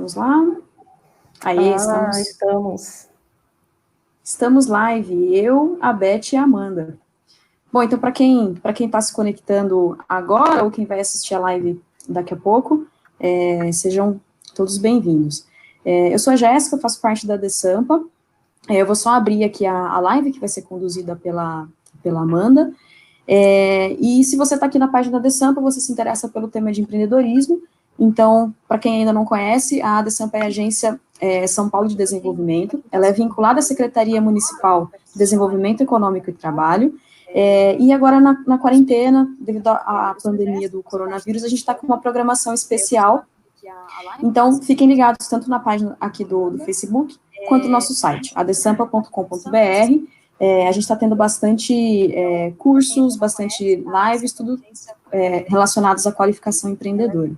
Vamos lá. Aí, estamos live, eu, a Beth e a Amanda. Bom, então, para quem está se conectando agora, ou quem vai assistir a live daqui a pouco, sejam todos bem-vindos. Eu sou a Jéssica, faço parte da DeSampa. Eu vou só abrir aqui a live, que vai ser conduzida pela Amanda. E se você está aqui na página da DeSampa, você se interessa pelo tema de empreendedorismo. Então, para quem ainda não conhece, a DeSampa é a Agência São Paulo de Desenvolvimento. Ela é vinculada à Secretaria Municipal de Desenvolvimento Econômico e Trabalho. E agora, na quarentena, devido à pandemia do coronavírus, a gente está com uma programação especial. Então, fiquem ligados tanto na página aqui do Facebook, quanto no nosso site, adesampa.com.br. A gente está tendo bastante cursos, bastante lives, tudo relacionados à qualificação empreendedora.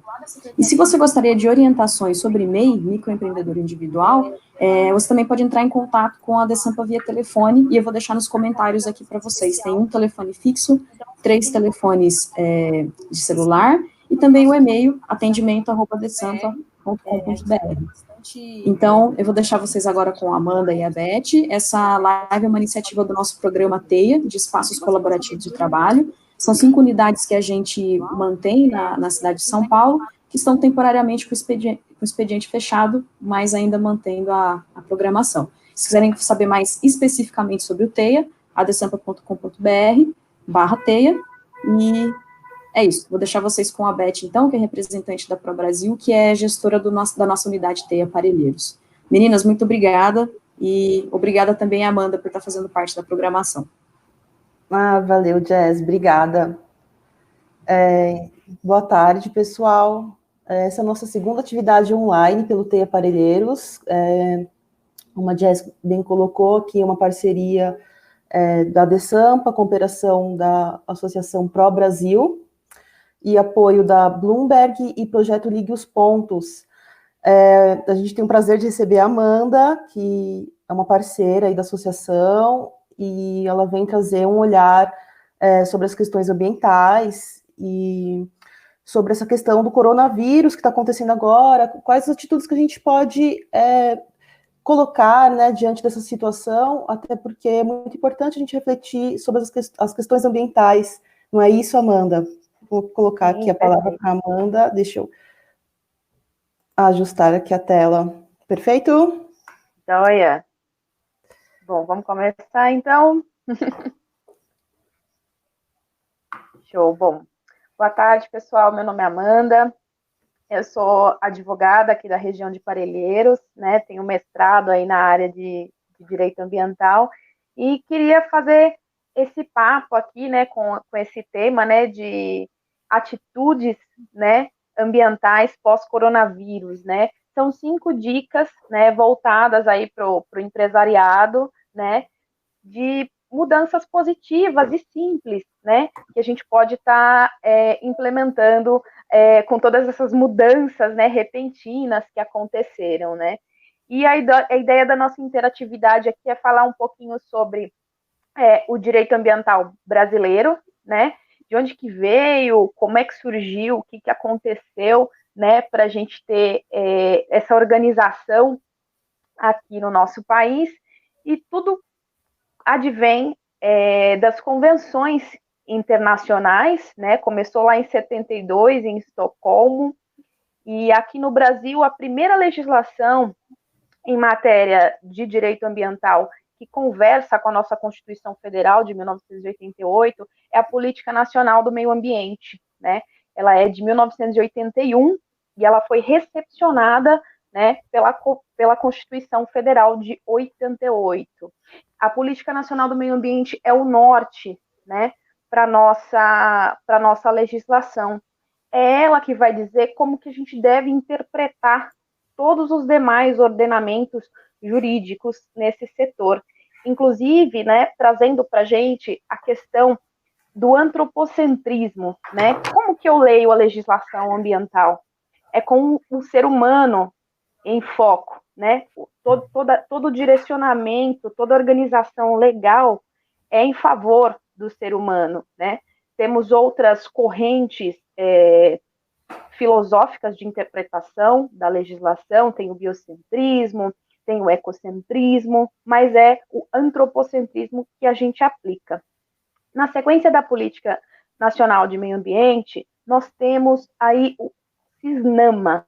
E se você gostaria de orientações sobre MEI, microempreendedor individual, você também pode entrar em contato com a DeSampa via telefone, e eu vou deixar nos comentários aqui para vocês. Tem um telefone fixo, 3 telefones de celular, e também o e-mail, atendimento@desampa.com.br. Então, eu vou deixar vocês agora com a Amanda e a Beth. Essa live é uma iniciativa do nosso programa TEIA, de Espaços Colaborativos de Trabalho. São 5 unidades que a gente mantém na cidade de São Paulo, que estão temporariamente com o expediente fechado, mas ainda mantendo a programação. Se quiserem saber mais especificamente sobre o TEIA, adesampa.com.br/TEIA, e é isso, vou deixar vocês com a Beth, então, que é representante da Pro Brasil, que é gestora da nossa unidade TEIA Parelheiros. Meninas, muito obrigada, e obrigada também a Amanda por estar fazendo parte da programação. Valeu, Jess, obrigada. Boa tarde, pessoal. Essa é a nossa segunda atividade online pelo TEIA Parelheiros. Como a Jess bem colocou, aqui é uma parceria da DeSampa, com operação da Associação Pro Brasil, e apoio da Bloomberg e Projeto Ligue os Pontos. A gente tem o prazer de receber a Amanda, que é uma parceira aí da associação, e ela vem trazer um olhar sobre as questões ambientais e sobre essa questão do coronavírus que está acontecendo agora, quais as atitudes que a gente pode colocar, né, diante dessa situação, até porque é muito importante a gente refletir sobre as questões ambientais. Não é isso, Amanda? Vou colocar aqui a palavra para a Amanda, deixa eu ajustar aqui a tela. Perfeito? Joia. Bom, vamos começar, então. Show, bom. Boa tarde, pessoal, meu nome é Amanda, eu sou advogada aqui da região de Parelheiros, né, tenho mestrado aí na área de Direito Ambiental, e queria fazer esse papo aqui, né, com esse tema, né, de atitudes, né, ambientais pós-coronavírus, né. São 5 dicas, né, voltadas aí para o empresariado, né, de mudanças positivas e simples, né, que a gente pode estar implementando com todas essas mudanças, né, repentinas que aconteceram, né. E a ideia da nossa interatividade aqui é falar um pouquinho sobre o direito ambiental brasileiro, né, de onde que veio, como é que surgiu, o que que aconteceu, né, para a gente ter essa organização aqui no nosso país, e tudo advém das convenções internacionais, né? Começou lá em 72, em Estocolmo, e aqui no Brasil, a primeira legislação em matéria de direito ambiental que conversa com a nossa Constituição Federal de 1988 é a Política Nacional do Meio Ambiente, né? Ela é de 1981 e ela foi recepcionada, né, pela Constituição Federal de 88. A Política Nacional do Meio Ambiente é o norte, né, para nossa legislação. É ela que vai dizer como que a gente deve interpretar todos os demais ordenamentos jurídicos nesse setor. Inclusive, né, trazendo para a gente a questão do antropocentrismo, né? Como que eu leio a legislação ambiental? É com o ser humano em foco, né? Todo o direcionamento, toda a organização legal é em favor do ser humano, né? Temos outras correntes filosóficas de interpretação da legislação, tem o biocentrismo, tem o ecocentrismo, mas é o antropocentrismo que a gente aplica. Na sequência da Política Nacional de Meio Ambiente, nós temos aí o SISNAMA,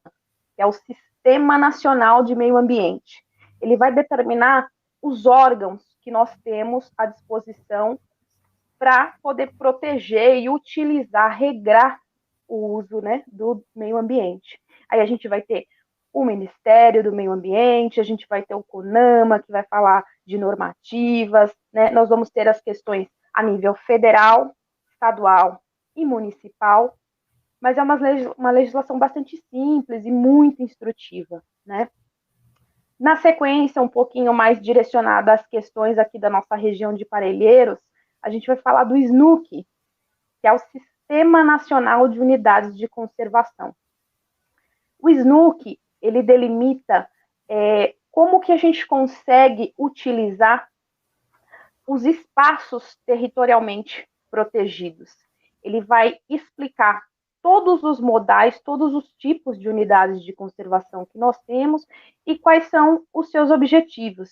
que é o Sistema Nacional de Meio Ambiente. Ele vai determinar os órgãos que nós temos à disposição para poder proteger e utilizar, regrar o uso, né, do meio ambiente. Aí a gente vai ter o Ministério do Meio Ambiente, a gente vai ter o CONAMA, que vai falar de normativas, né? Nós vamos ter as questões a nível federal, estadual e municipal, mas é uma legislação bastante simples e muito instrutiva, né? Na sequência, um pouquinho mais direcionada às questões aqui da nossa região de Parelheiros, a gente vai falar do SNUC, que é o Sistema Nacional de Unidades de Conservação. O SNUC, ele delimita como que a gente consegue utilizar os espaços territorialmente protegidos. Ele vai explicar todos os modais, todos os tipos de unidades de conservação que nós temos e quais são os seus objetivos.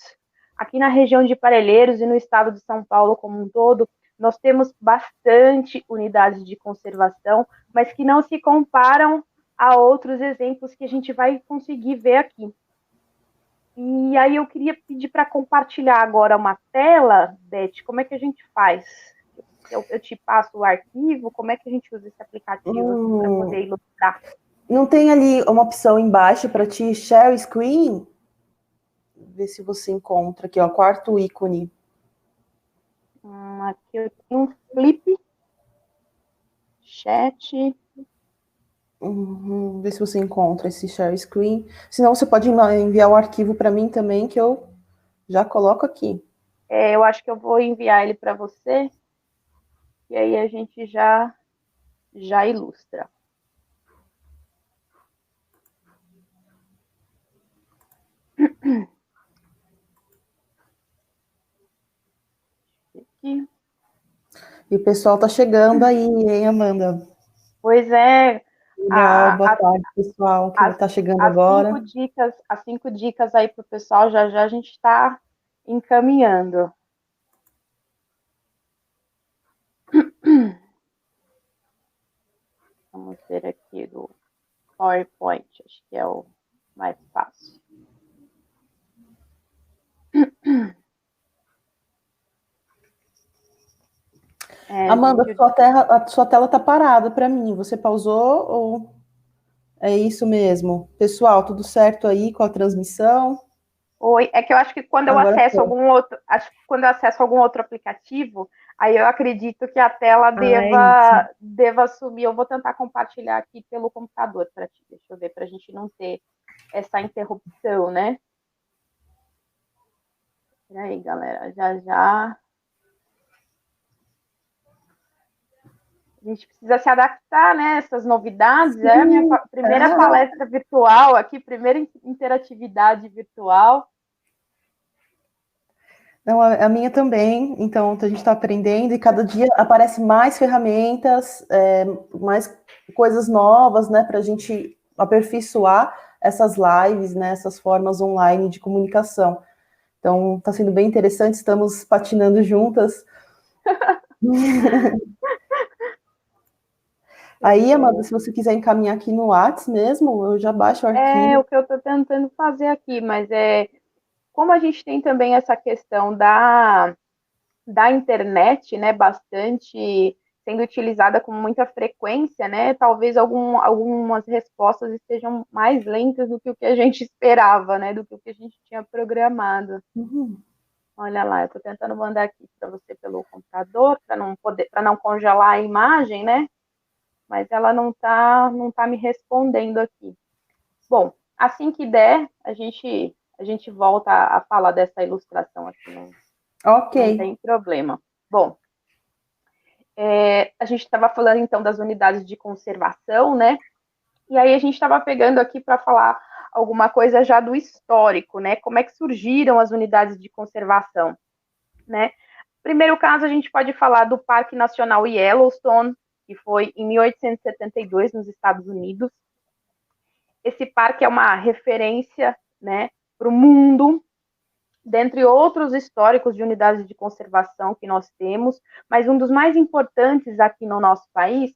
Aqui na região de Parelheiros e no estado de São Paulo como um todo, nós temos bastante unidades de conservação, mas que não se comparam a outros exemplos que a gente vai conseguir ver aqui. E aí eu queria pedir para compartilhar agora uma tela, Beth, como é que a gente faz? Eu te passo o arquivo, como é que a gente usa esse aplicativo para poder ilustrar? Não tem ali uma opção embaixo para te share screen? Ver se você encontra aqui, ó, quarto ícone. Aqui eu tenho um flip, chat. Ver se você encontra esse share screen. Senão você pode enviar o arquivo para mim também, que eu já coloco aqui. Eu acho que eu vou enviar ele para você, e aí a gente já ilustra. Aqui. E o pessoal tá chegando aí, hein, Amanda? Pois é. Legal, boa tarde, pessoal, que está chegando agora. As 5 dicas aí para o pessoal, já a gente está encaminhando. Vamos ver aqui do PowerPoint, acho que é o mais fácil. Amanda, a sua tela está parada para mim. Você pausou ou é isso mesmo? Pessoal, tudo certo aí com a transmissão? Oi, é que eu acho que quando eu acesso algum outro aplicativo, aí eu acredito que a tela deva subir. Eu vou tentar compartilhar aqui pelo computador para ti. Deixa eu ver, para a gente não ter essa interrupção, né? Peraí, galera, já. A gente precisa se adaptar, né? Essas novidades. Sim, é a minha primeira palestra virtual aqui, primeira interatividade virtual. Não, a minha também. Então, a gente está aprendendo e cada dia aparecem mais ferramentas, mais coisas novas, né? Para a gente aperfeiçoar essas lives, né? Essas formas online de comunicação. Então, está sendo bem interessante. Estamos patinando juntas. Aí, Amanda, se você quiser encaminhar aqui no WhatsApp mesmo, eu já baixo o arquivo. É o que eu estou tentando fazer aqui, mas como a gente tem também essa questão da internet, né, bastante sendo utilizada com muita frequência, né, talvez algumas respostas estejam mais lentas do que o que a gente esperava, né, do que o que a gente tinha programado. Olha lá, eu estou tentando mandar aqui para você pelo computador, para não congelar a imagem, né, mas ela não tá me respondendo aqui. Bom, assim que der, a gente volta a falar dessa ilustração aqui. Ok. Não tem problema. Bom, a gente estava falando, então, das unidades de conservação, né? E aí a gente estava pegando aqui para falar alguma coisa já do histórico, né? Como é que surgiram as unidades de conservação, né? Primeiro caso, a gente pode falar do Parque Nacional Yellowstone, que foi em 1872, nos Estados Unidos. Esse parque é uma referência, né, para o mundo, dentre outros históricos de unidades de conservação que nós temos, mas um dos mais importantes aqui no nosso país,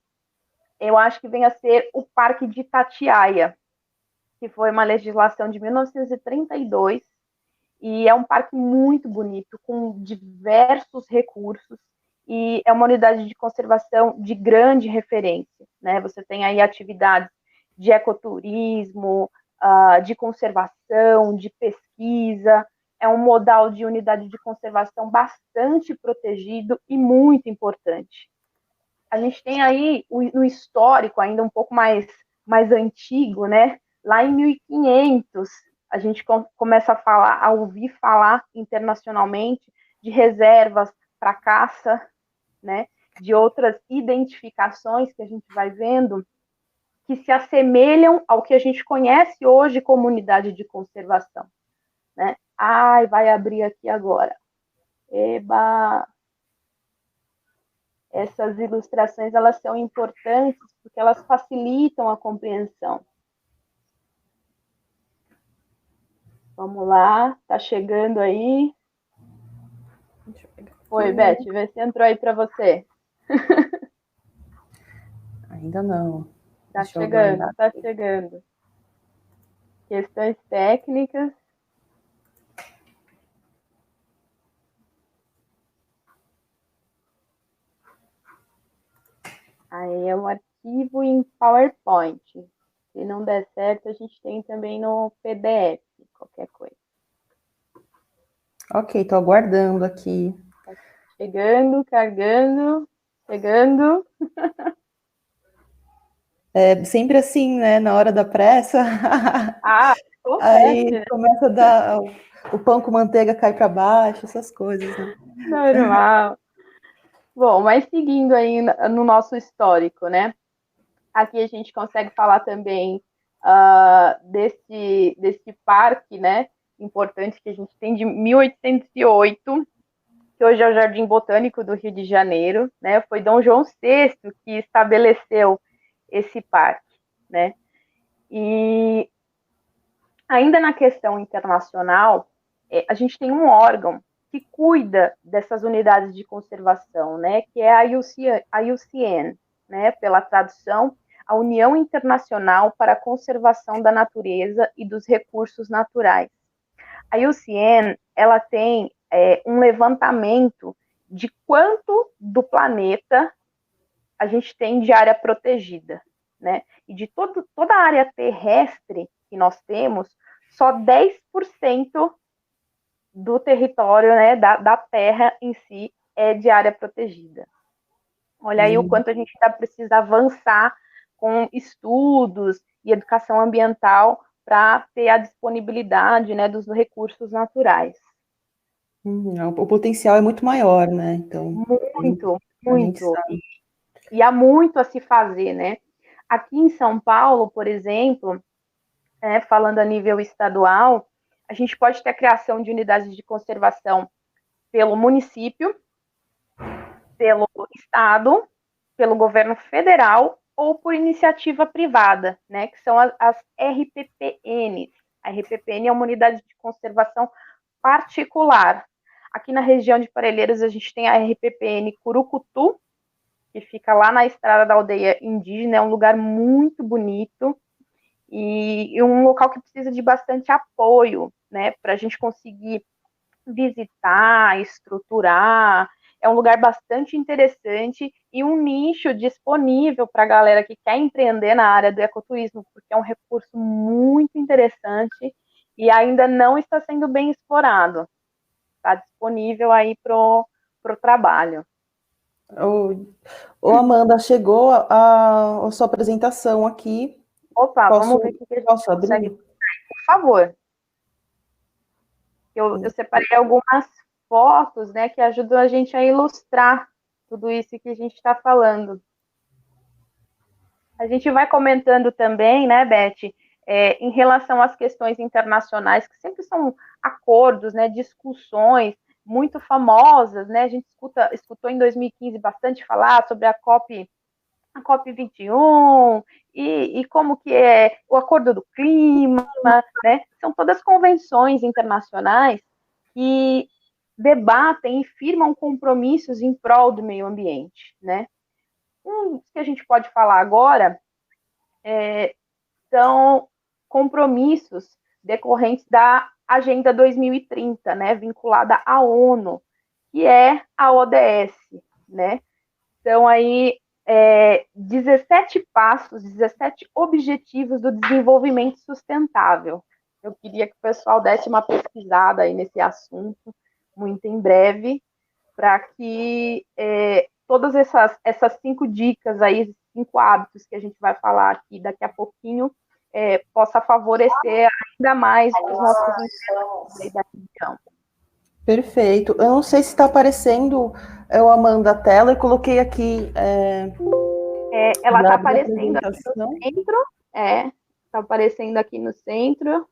eu acho que vem a ser o Parque de Itatiaia, que foi uma legislação de 1932, e é um parque muito bonito, com diversos recursos, e é uma unidade de conservação de grande referência, né? Você tem aí atividades de ecoturismo, de conservação, de pesquisa, é um modal de unidade de conservação bastante protegido e muito importante. A gente tem aí no histórico ainda um pouco mais antigo, né? Lá em 1500, a gente começa a ouvir falar internacionalmente de reservas para caça, né? De outras identificações que a gente vai vendo que se assemelham ao que a gente conhece hoje como unidade de conservação, né? Ai, vai abrir aqui agora. Eba! Essas ilustrações, elas são importantes porque elas facilitam a compreensão. Vamos lá, tá chegando aí. Deixa eu pegar aqui. Oi, Beth, vê se entrou aí para você. Ainda não. Tá chegando, tá chegando. Questões técnicas. Aí é um arquivo em PowerPoint. Se não der certo, a gente tem também no PDF, qualquer coisa. Ok, tô aguardando aqui. Chegando, carregando, chegando. É sempre assim, né? Na hora da pressa. Aí começa a dar. O pão com manteiga cai para baixo, essas coisas, né? Normal. Bom, mas seguindo aí no nosso histórico, né? Aqui a gente consegue falar também desse parque, né? Importante que a gente tem de 1808, que hoje é o Jardim Botânico do Rio de Janeiro, né? Foi Dom João VI que estabeleceu esse parque, né? E ainda na questão internacional, a gente tem um órgão que cuida dessas unidades de conservação, né? Que é a IUCN, né? Pela tradução, a União Internacional para a Conservação da Natureza e dos Recursos Naturais. A IUCN, ela tem um levantamento de quanto do planeta a gente tem de área protegida, né? E de toda a área terrestre que nós temos, só 10% do território, né, da Terra em si é de área protegida. Olha aí o quanto a gente precisa avançar com estudos e educação ambiental para ter a disponibilidade, né, dos recursos naturais. O potencial é muito maior, né? Então, muito. E há muito a se fazer, né? Aqui em São Paulo, por exemplo, falando a nível estadual, a gente pode ter a criação de unidades de conservação pelo município, pelo estado, pelo governo federal ou por iniciativa privada, né, que são as RPPNs. A RPPN é uma unidade de conservação particular. Aqui na região de Parelheiros, a gente tem a RPPN Curucutu, que fica lá na estrada da aldeia indígena, é um lugar muito bonito e um local que precisa de bastante apoio, né, para a gente conseguir visitar, estruturar. É um lugar bastante interessante e um nicho disponível para a galera que quer empreender na área do ecoturismo, porque é um recurso muito interessante e ainda não está sendo bem explorado. Está disponível aí para o trabalho. Ô, Amanda, chegou a sua apresentação aqui. Opa, vamos ver o que a gente consegue. Por favor. Eu separei algumas fotos, né, que ajudam a gente a ilustrar tudo isso que a gente está falando. A gente vai comentando também, né, Beth, em relação às questões internacionais, que sempre são acordos, né, discussões muito famosas, né, a gente escutou em 2015 bastante falar sobre a COP a COP21 e como que é o Acordo do Clima, né? São todas convenções internacionais que debatem e firmam compromissos em prol do meio ambiente, né? Um que a gente pode falar agora são compromissos decorrentes da Agenda 2030, né, vinculada à ONU, que é a ODS, né? Então, aí, 17 passos, 17 objetivos do desenvolvimento sustentável. Eu queria que o pessoal desse uma pesquisada aí nesse assunto, muito em breve, para que todas essas 5 dicas aí, 5 hábitos que a gente vai falar aqui daqui a pouquinho, possa favorecer ainda mais os nossos interesses da região. Perfeito. Eu não sei se está aparecendo, eu, Amanda, a tela, eu coloquei aqui. Ela está aparecendo aqui no centro. Está aparecendo aqui no centro.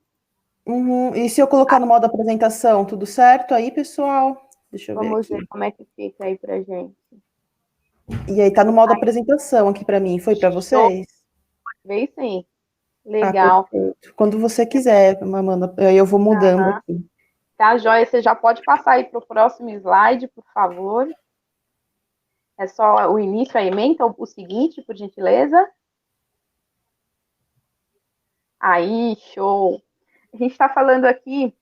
Uhum. E se eu colocar no modo apresentação, tudo certo aí, pessoal? Deixa eu ver aqui. Vamos ver como é que fica aí pra gente. E aí tá no modo apresentação aqui para mim, foi para vocês? Veio sim. Legal. Perfeito. Quando você quiser, Amanda, aí eu vou mudando aqui. Tá, joia? Você já pode passar aí para o próximo slide, por favor. É só o início, a ementa, o seguinte, por gentileza. Aí, show! A gente está falando aqui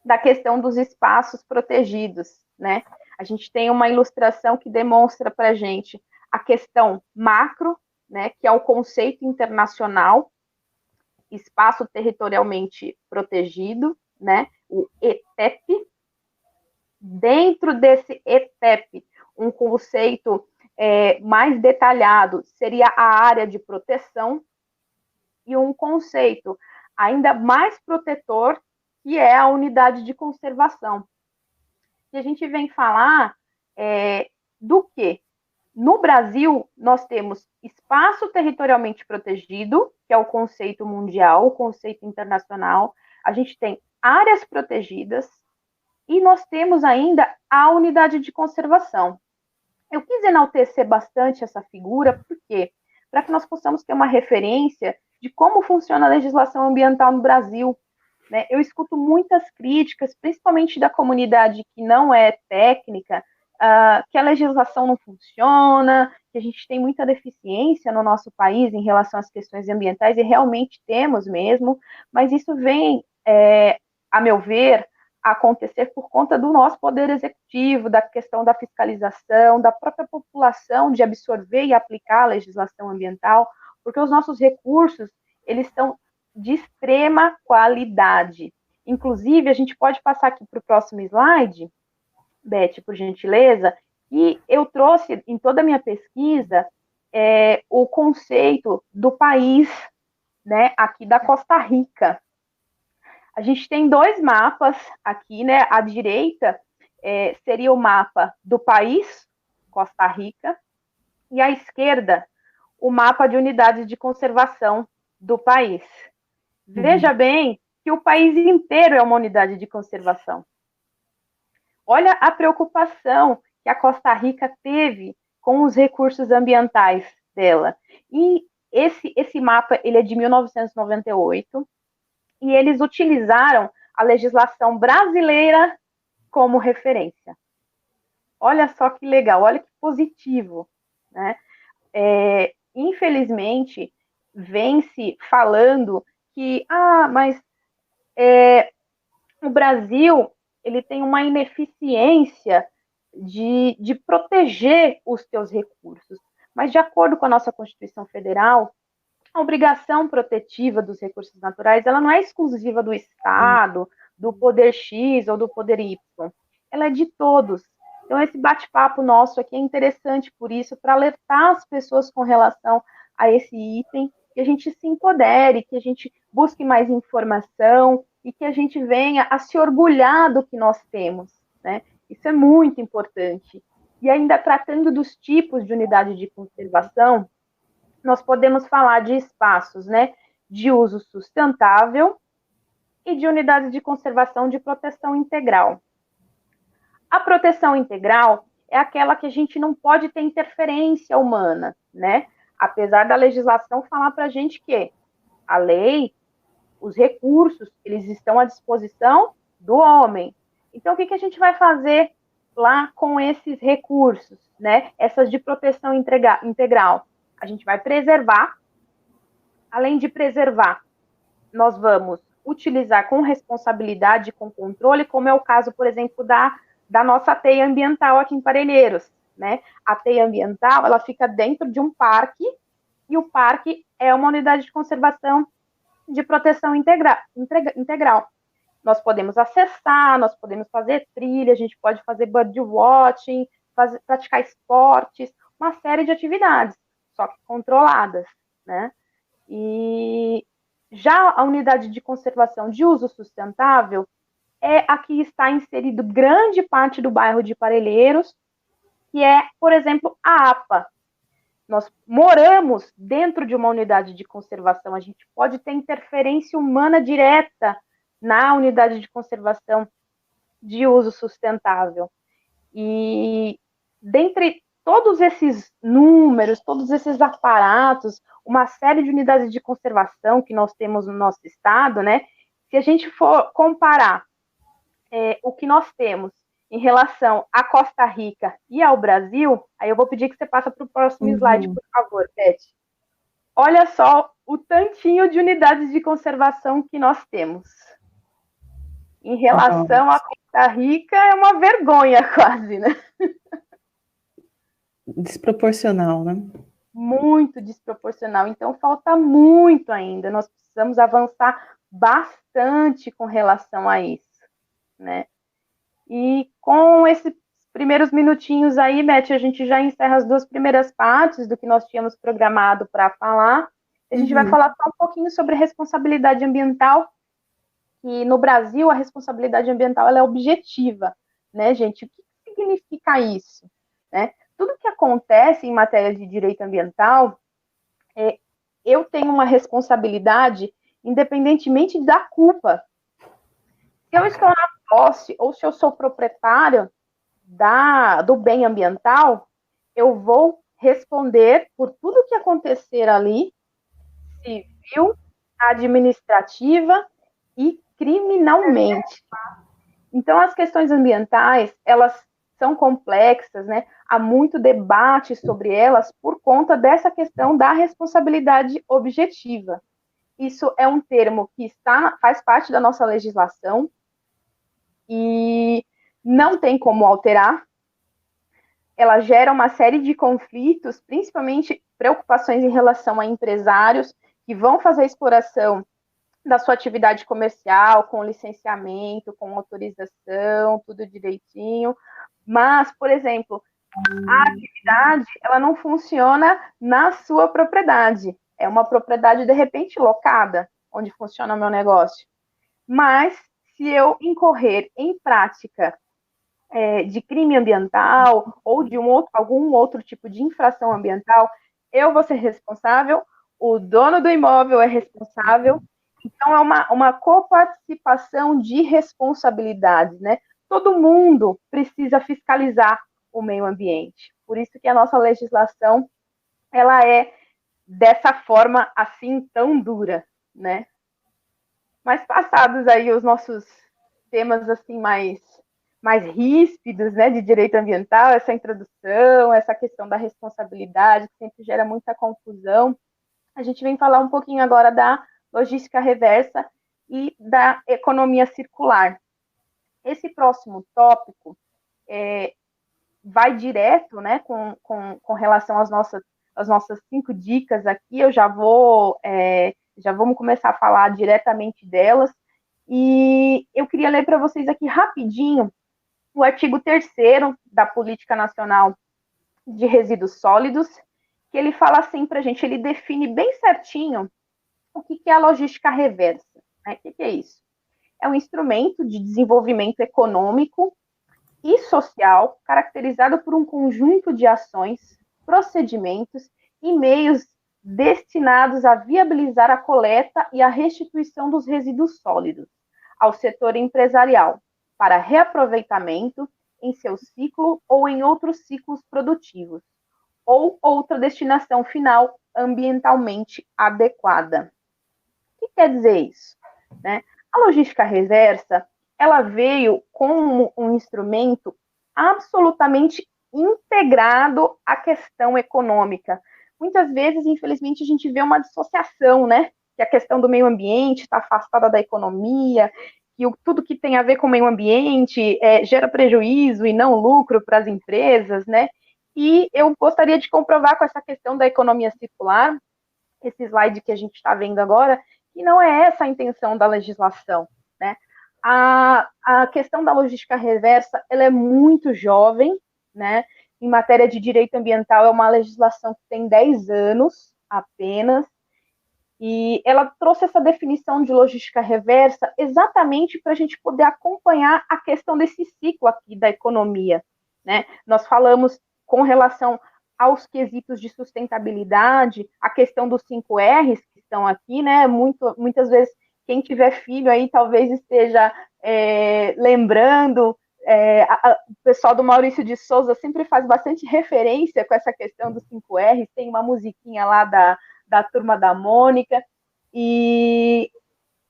da questão dos espaços protegidos, né? A gente tem uma ilustração que demonstra para a gente a questão macro, né, que é o conceito internacional, espaço territorialmente protegido, né, o ETEP. Dentro desse ETEP, um conceito mais detalhado seria a área de proteção, e um conceito ainda mais protetor, que é a unidade de conservação. E a gente vem falar do quê? No Brasil, nós temos espaço territorialmente protegido, que é o conceito mundial, o conceito internacional. A gente tem áreas protegidas e nós temos ainda a unidade de conservação. Eu quis enaltecer bastante essa figura, por quê? Para que nós possamos ter uma referência de como funciona a legislação ambiental no Brasil. Né? Eu escuto muitas críticas, principalmente da comunidade que não é técnica, que a legislação não funciona, que a gente tem muita deficiência no nosso país em relação às questões ambientais, e realmente temos mesmo, mas isso vem, a meu ver, a acontecer por conta do nosso poder executivo, da questão da fiscalização, da própria população de absorver e aplicar a legislação ambiental, porque os nossos recursos, eles estão de extrema qualidade. Inclusive, a gente pode passar aqui para o próximo slide, Beth, por gentileza, e eu trouxe em toda a minha pesquisa o conceito do país, né, aqui da Costa Rica. A gente tem 2 mapas aqui, né? À direita seria o mapa do país, Costa Rica, e à esquerda, o mapa de unidades de conservação do país. Veja bem que o país inteiro é uma unidade de conservação. Olha a preocupação que a Costa Rica teve com os recursos ambientais dela. E esse mapa ele é de 1998, e eles utilizaram a legislação brasileira como referência. Olha só que legal, olha que positivo, né? Infelizmente, vem se falando que, mas o Brasil ele tem uma ineficiência de proteger os seus recursos. Mas, de acordo com a nossa Constituição Federal, a obrigação protetiva dos recursos naturais, ela não é exclusiva do Estado, do poder X ou do poder Y. Ela é de todos. Então, esse bate-papo nosso aqui é interessante por isso, para alertar as pessoas com relação a esse item, que a gente se empodere, que a gente busque mais informação e que a gente venha a se orgulhar do que nós temos, né? Isso é muito importante. E ainda tratando dos tipos de unidade de conservação, nós podemos falar de espaços, né, de uso sustentável e de unidades de conservação de proteção integral. A proteção integral é aquela que a gente não pode ter interferência humana, né? Apesar da legislação falar para a gente que a lei, os recursos, eles estão à disposição do homem. Então, o que a gente vai fazer lá com esses recursos, né? Essas de proteção integral? A gente vai preservar. Além de preservar, nós vamos utilizar com responsabilidade, com controle, como é o caso, por exemplo, da nossa teia ambiental aqui em Parelheiros, né? A teia ambiental, ela fica dentro de um parque, e o parque é uma unidade de conservação de proteção integral. Nós podemos acessar, nós podemos fazer trilha, a gente pode fazer birdwatching, praticar esportes, uma série de atividades, só que controladas, né? E já a unidade de conservação de uso sustentável é a que está inserido grande parte do bairro de Parelheiros, que é, por exemplo, a APA. Nós moramos dentro de uma unidade de conservação, a gente pode ter interferência humana direta na unidade de conservação de uso sustentável. E dentre todos esses números, todos esses aparatos, uma série de unidades de conservação que nós temos no nosso estado, né? Se a gente for comparar o que nós temos em relação à Costa Rica e ao Brasil, aí eu vou pedir que você passe para o próximo slide, por favor, Beth. Olha só o tantinho de unidades de conservação que nós temos. Em relação à Costa Rica, é uma vergonha quase, né? Desproporcional, né? Muito desproporcional. Então, falta muito ainda. Nós precisamos avançar bastante com relação a isso, né? E com esses primeiros minutinhos aí, Beth, a gente já encerra as duas primeiras partes do que nós tínhamos programado para falar. A gente vai falar só um pouquinho sobre responsabilidade ambiental, que no Brasil a responsabilidade ambiental ela é objetiva, né, gente? O que significa isso, né? Tudo que acontece em matéria de direito ambiental, eu tenho uma responsabilidade independentemente da culpa. Se eu estou na posse ou se eu sou proprietário do bem ambiental, eu vou responder por tudo que acontecer ali, civil, administrativa e criminalmente. Então, as questões ambientais, elas são complexas, né? Há muito debate sobre elas por conta dessa questão da responsabilidade objetiva. Isso é um termo que faz parte da nossa legislação e não tem como alterar. Ela gera uma série de conflitos, principalmente preocupações em relação a empresários que vão fazer exploração da sua atividade comercial, com licenciamento, com autorização, tudo direitinho. Mas, por exemplo, a atividade, ela não funciona na sua propriedade. É uma propriedade, de repente, locada, onde funciona o meu negócio. Mas, se eu incorrer em prática de crime ambiental ou de algum outro tipo de infração ambiental, eu vou ser responsável, o dono do imóvel é responsável. Então, é uma coparticipação de responsabilidades, né? Todo mundo precisa fiscalizar o meio ambiente. Por isso que a nossa legislação, ela é dessa forma, assim, tão dura, né? Mas passados aí os nossos temas, assim, mais ríspidos, né, de direito ambiental, essa introdução, essa questão da responsabilidade, que sempre gera muita confusão, a gente vem falar um pouquinho agora da logística reversa e da economia circular. Esse próximo tópico vai direto, né, com relação às nossas 5 dicas aqui. Eu já vamos começar a falar diretamente delas. E eu queria ler para vocês aqui rapidinho o artigo 3º da Política Nacional de Resíduos Sólidos, que ele fala assim para a gente, ele define bem certinho o que é a logística reversa. Né? O que é isso? É um instrumento de desenvolvimento econômico e social caracterizado por um conjunto de ações, procedimentos e meios destinados a viabilizar a coleta e a restituição dos resíduos sólidos ao setor empresarial, para reaproveitamento em seu ciclo ou em outros ciclos produtivos, ou outra destinação final ambientalmente adequada. O que quer dizer isso? Né? A logística reversa, ela veio como um instrumento absolutamente integrado à questão econômica. Muitas vezes, infelizmente, a gente vê uma dissociação, né? Que a questão do meio ambiente está afastada da economia, que tudo que tem a ver com o meio ambiente gera prejuízo e não lucro para as empresas, né? E eu gostaria de comprovar com essa questão da economia circular, esse slide que a gente está vendo agora, que não é essa a intenção da legislação, né? A questão da logística reversa, ela é muito jovem, né? Em matéria de direito ambiental, é uma legislação que tem 10 anos apenas, e ela trouxe essa definição de logística reversa exatamente para a gente poder acompanhar a questão desse ciclo aqui da economia, né? Nós falamos com relação aos quesitos de sustentabilidade, a questão dos 5 R's que estão aqui, né? Muitas vezes, quem tiver filho aí talvez esteja lembrando, o pessoal do Maurício de Souza sempre faz bastante referência com essa questão dos 5 R's, tem uma musiquinha lá da Turma da Mônica, e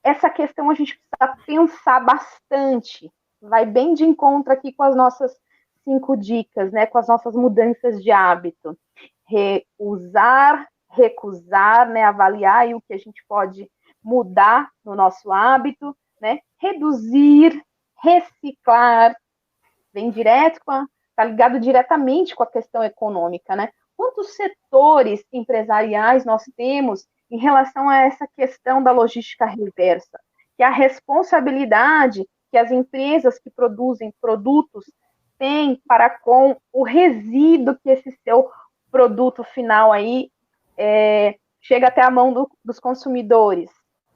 essa questão a gente precisa pensar bastante, vai bem de encontro aqui com as nossas 5 dicas, né, com as nossas mudanças de hábito. Reusar, recusar, né, avaliar aí o que a gente pode mudar no nosso hábito, né, reduzir, reciclar, vem direto está ligado diretamente com a questão econômica, né? Quantos setores empresariais nós temos em relação a essa questão da logística reversa? Que a responsabilidade que as empresas que produzem produtos têm para com o resíduo que esse seu produto final aí chega até a mão dos consumidores.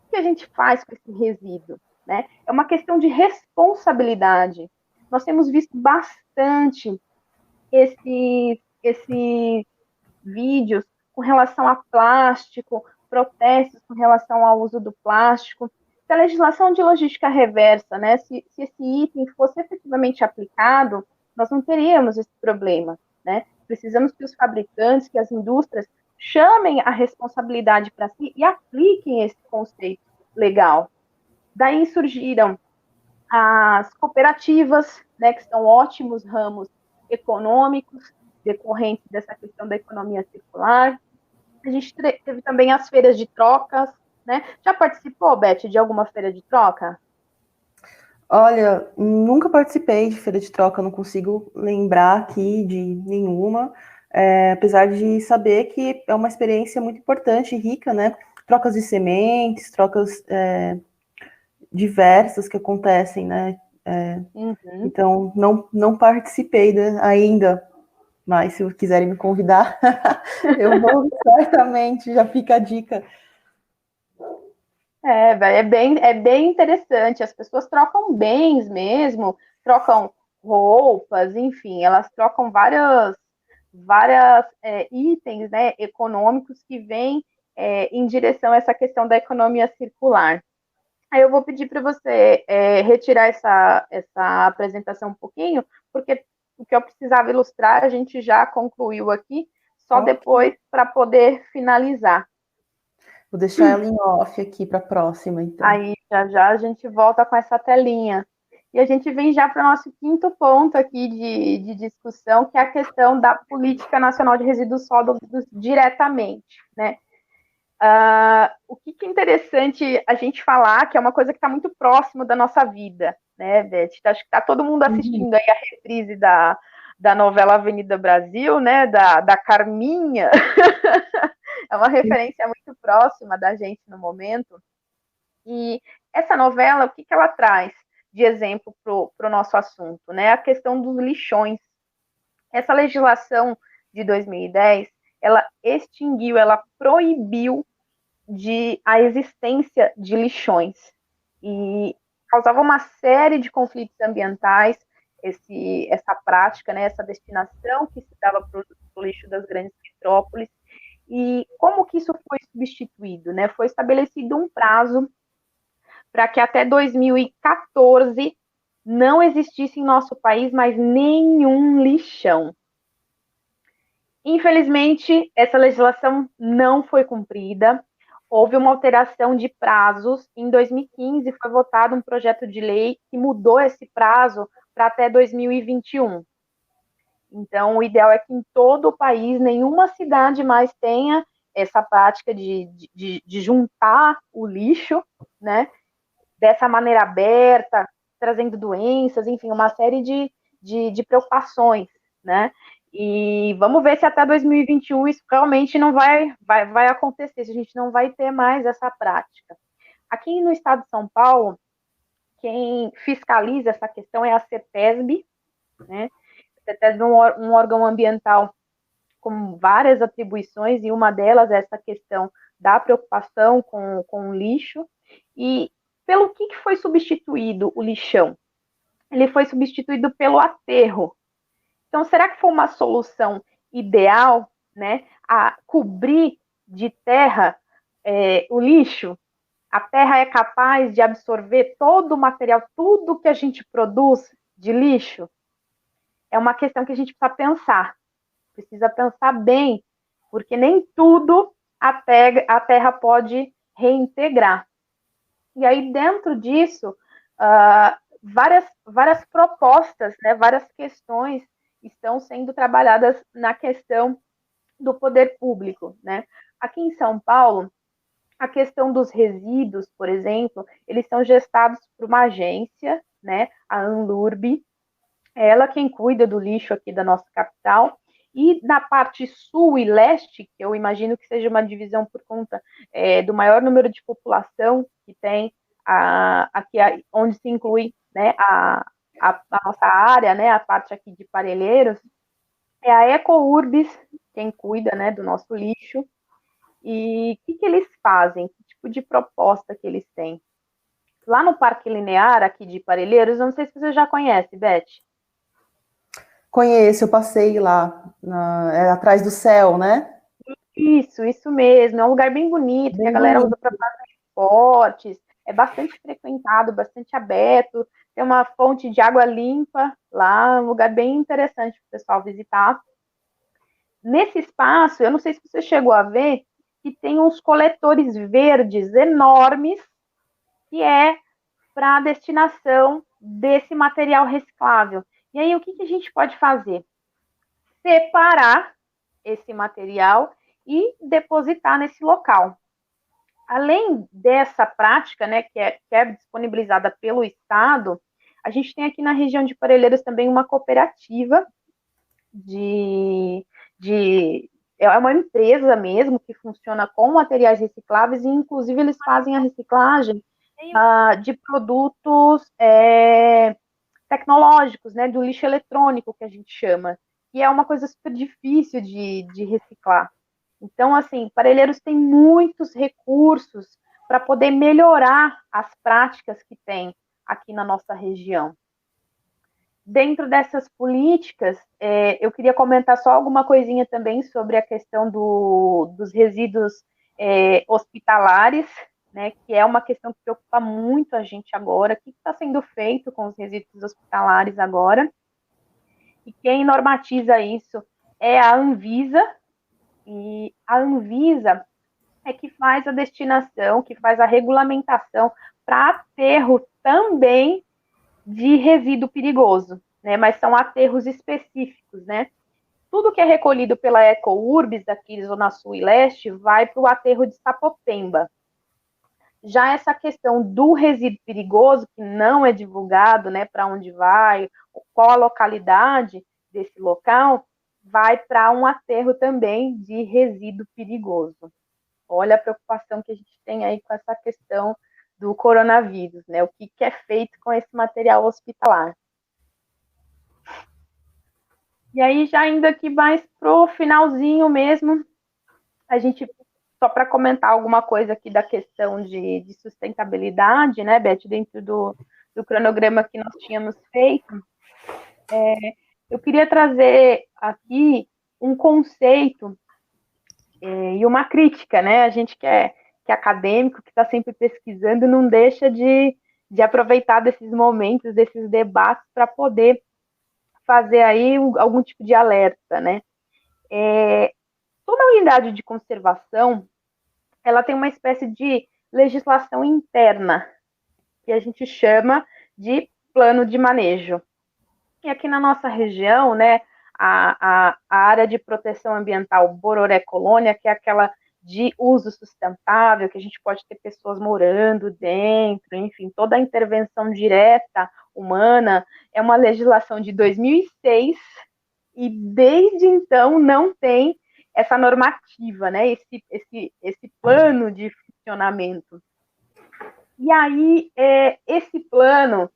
O que a gente faz com esse resíduo? Né? É uma questão de responsabilidade. Nós temos visto bastante esses vídeos com relação a plástico, protestos com relação ao uso do plástico. Se a legislação de logística reversa, né, se esse item fosse efetivamente aplicado, nós não teríamos esse problema. Né? Precisamos que os fabricantes, que as indústrias chamem a responsabilidade para si e apliquem esse conceito legal. Daí surgiram as cooperativas, né, que são ótimos ramos econômicos decorrentes dessa questão da economia circular. A gente teve também as feiras de trocas, né? Já participou, Beth, de alguma feira de troca? Olha, nunca participei de feira de troca, não consigo lembrar aqui de nenhuma, apesar de saber que é uma experiência muito importante e rica, né? Trocas de sementes, trocas diversas que acontecem, né? Então, não participei ainda, mas se quiserem me convidar, eu vou certamente, já fica a dica. É bem interessante, as pessoas trocam bens mesmo, trocam roupas, enfim, elas trocam várias itens, né, econômicos que vêm em direção a essa questão da economia circular. Aí eu vou pedir para você retirar essa apresentação um pouquinho, porque o que eu precisava ilustrar a gente já concluiu aqui, só depois para poder finalizar. Vou deixar ela em off aqui para a próxima, então. Aí já a gente volta com essa telinha. E a gente vem já para o nosso quinto ponto aqui de discussão, que é a questão da Política Nacional de Resíduos Sólidos diretamente, né? O que é interessante a gente falar, que é uma coisa que está muito próximo da nossa vida, né, Beth? Acho que está todo mundo assistindo aí a reprise da novela Avenida Brasil, né, da Carminha. É uma referência muito próxima da gente no momento. E essa novela, o que ela traz de exemplo para o nosso assunto, né? A questão dos lixões. Essa legislação de 2010, ela extinguiu, ela proibiu a existência de lixões e causava uma série de conflitos ambientais essa prática, né, essa destinação que se dava para o lixo das grandes metrópoles. E como que isso foi substituído? Né? Foi estabelecido um prazo para que até 2014 não existisse em nosso país mais nenhum lixão. Infelizmente, essa legislação não foi cumprida. Houve uma alteração de prazos. Em 2015, foi votado um projeto de lei que mudou esse prazo para até 2021. Então, o ideal é que em todo o país, nenhuma cidade mais tenha essa prática de juntar o lixo, né, dessa maneira aberta, trazendo doenças, enfim, uma série de preocupações, né? E vamos ver se até 2021 isso realmente não vai acontecer, se a gente não vai ter mais essa prática. Aqui no estado de São Paulo, quem fiscaliza essa questão é a CETESB, né? A CETESB é um órgão ambiental com várias atribuições, e uma delas é essa questão da preocupação com o lixo. E pelo que foi substituído o lixão? Ele foi substituído pelo aterro. Então, será que foi uma solução ideal, né, a cobrir de terra o lixo? A terra é capaz de absorver todo o material, tudo que a gente produz de lixo? É uma questão que a gente precisa pensar bem, porque nem tudo a terra pode reintegrar. E aí, dentro disso, várias propostas, né, várias questões estão sendo trabalhadas na questão do poder público, né? Aqui em São Paulo, a questão dos resíduos, por exemplo, eles são gestados por uma agência, né, a Anlurb, é ela quem cuida do lixo aqui da nossa capital. E na parte sul e leste, que eu imagino que seja uma divisão por conta do maior número de população que tem aqui, onde se inclui, né, a nossa área, né, a parte aqui de Parelheiros, é a EcoUrbis quem cuida, né, do nosso lixo. E o que eles fazem? Que tipo de proposta que eles têm? Lá no Parque Linear, aqui de Parelheiros, não sei se você já conhece, Beth. Conheço, eu passei lá, atrás do céu, né? Isso mesmo. É um lugar bem bonito, Bem que a galera bonito. usa para fazer esportes, é bastante frequentado, bastante aberto, tem uma fonte de água limpa lá, um lugar bem interessante para o pessoal visitar. Nesse espaço, eu não sei se você chegou a ver, que tem uns coletores verdes enormes, que é para a destinação desse material reciclável. E aí, o que a gente pode fazer? Separar esse material e depositar nesse local. Além dessa prática, né, que é disponibilizada pelo Estado, a gente tem aqui na região de Parelheiros também uma cooperativa é uma empresa mesmo que funciona com materiais recicláveis, e inclusive eles fazem a reciclagem de produtos tecnológicos, né, do lixo eletrônico, que a gente chama, e é uma coisa super difícil de reciclar. Então, assim, Parelheiros tem muitos recursos para poder melhorar as práticas que tem aqui na nossa região. Dentro dessas políticas, eu queria comentar só alguma coisinha também sobre a questão dos resíduos hospitalares, né, que é uma questão que preocupa muito a gente agora. O que está sendo feito com os resíduos hospitalares agora? E quem normatiza isso é a Anvisa, e a Anvisa é que faz a destinação, que faz a regulamentação para aterro também de resíduo perigoso, né? Mas são aterros específicos, né? Tudo que é recolhido pela EcoUrbis, daqui Zona Sul e Leste, vai para o aterro de Sapopemba. Já essa questão do resíduo perigoso, que não é divulgado, né, para onde vai, qual a localidade desse local, vai para um aterro também de resíduo perigoso. Olha a preocupação que a gente tem aí com essa questão do coronavírus, né? O que é feito com esse material hospitalar. E aí, já indo aqui mais pro finalzinho mesmo, a gente, só para comentar alguma coisa aqui da questão de sustentabilidade, né, Beth, dentro do cronograma que nós tínhamos feito, eu queria trazer aqui um conceito e uma crítica, né? A gente que é acadêmico, que está sempre pesquisando, não deixa de aproveitar desses momentos, desses debates, para poder fazer aí algum tipo de alerta, né? Toda unidade de conservação, ela tem uma espécie de legislação interna, que a gente chama de plano de manejo. E aqui na nossa região, né, a área de proteção ambiental Bororé Colônia, que é aquela de uso sustentável, que a gente pode ter pessoas morando dentro, enfim, toda a intervenção direta humana, é uma legislação de 2006, e desde então não tem essa normativa, né, esse plano de funcionamento. E aí, esse plano,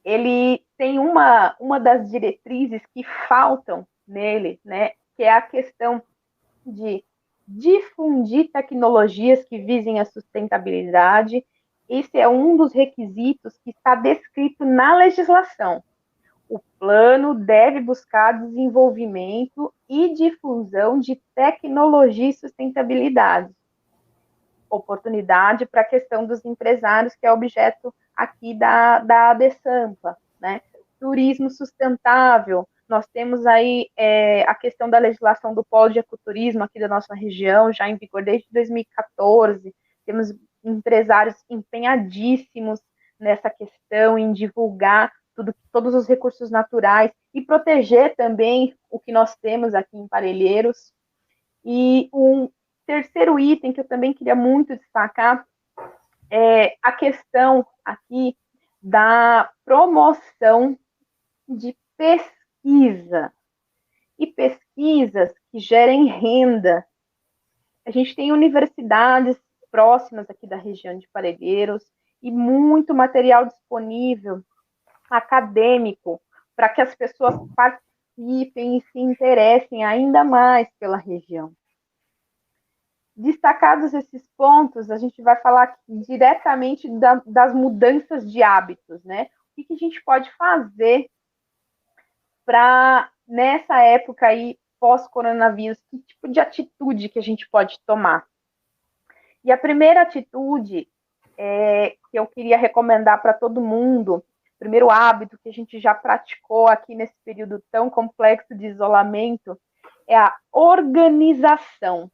ele tem uma das diretrizes que faltam nele, né, que é a questão de difundir tecnologias que visem a sustentabilidade. Esse é um dos requisitos que está descrito na legislação. O plano deve buscar desenvolvimento e difusão de tecnologia e sustentabilidade. Oportunidade para a questão dos empresários, que é objeto aqui da ADESAMPA, né? Turismo sustentável, nós temos aí a questão da legislação do polo de ecoturismo aqui da nossa região, já em vigor desde 2014, temos empresários empenhadíssimos nessa questão, em divulgar todos os recursos naturais e proteger também o que nós temos aqui em Parelheiros. E um terceiro item que eu também queria muito destacar é a questão aqui da promoção de pesquisa e pesquisas que gerem renda. A gente tem universidades próximas aqui da região de Parelheiros e muito material disponível acadêmico para que as pessoas participem e se interessem ainda mais pela região. Destacados esses pontos, a gente vai falar diretamente das mudanças de hábitos, né? O que a gente pode fazer para, nessa época aí, pós-coronavírus, que tipo de atitude que a gente pode tomar? E a primeira atitude que eu queria recomendar para todo mundo, o primeiro hábito que a gente já praticou aqui nesse período tão complexo de isolamento, é a organização.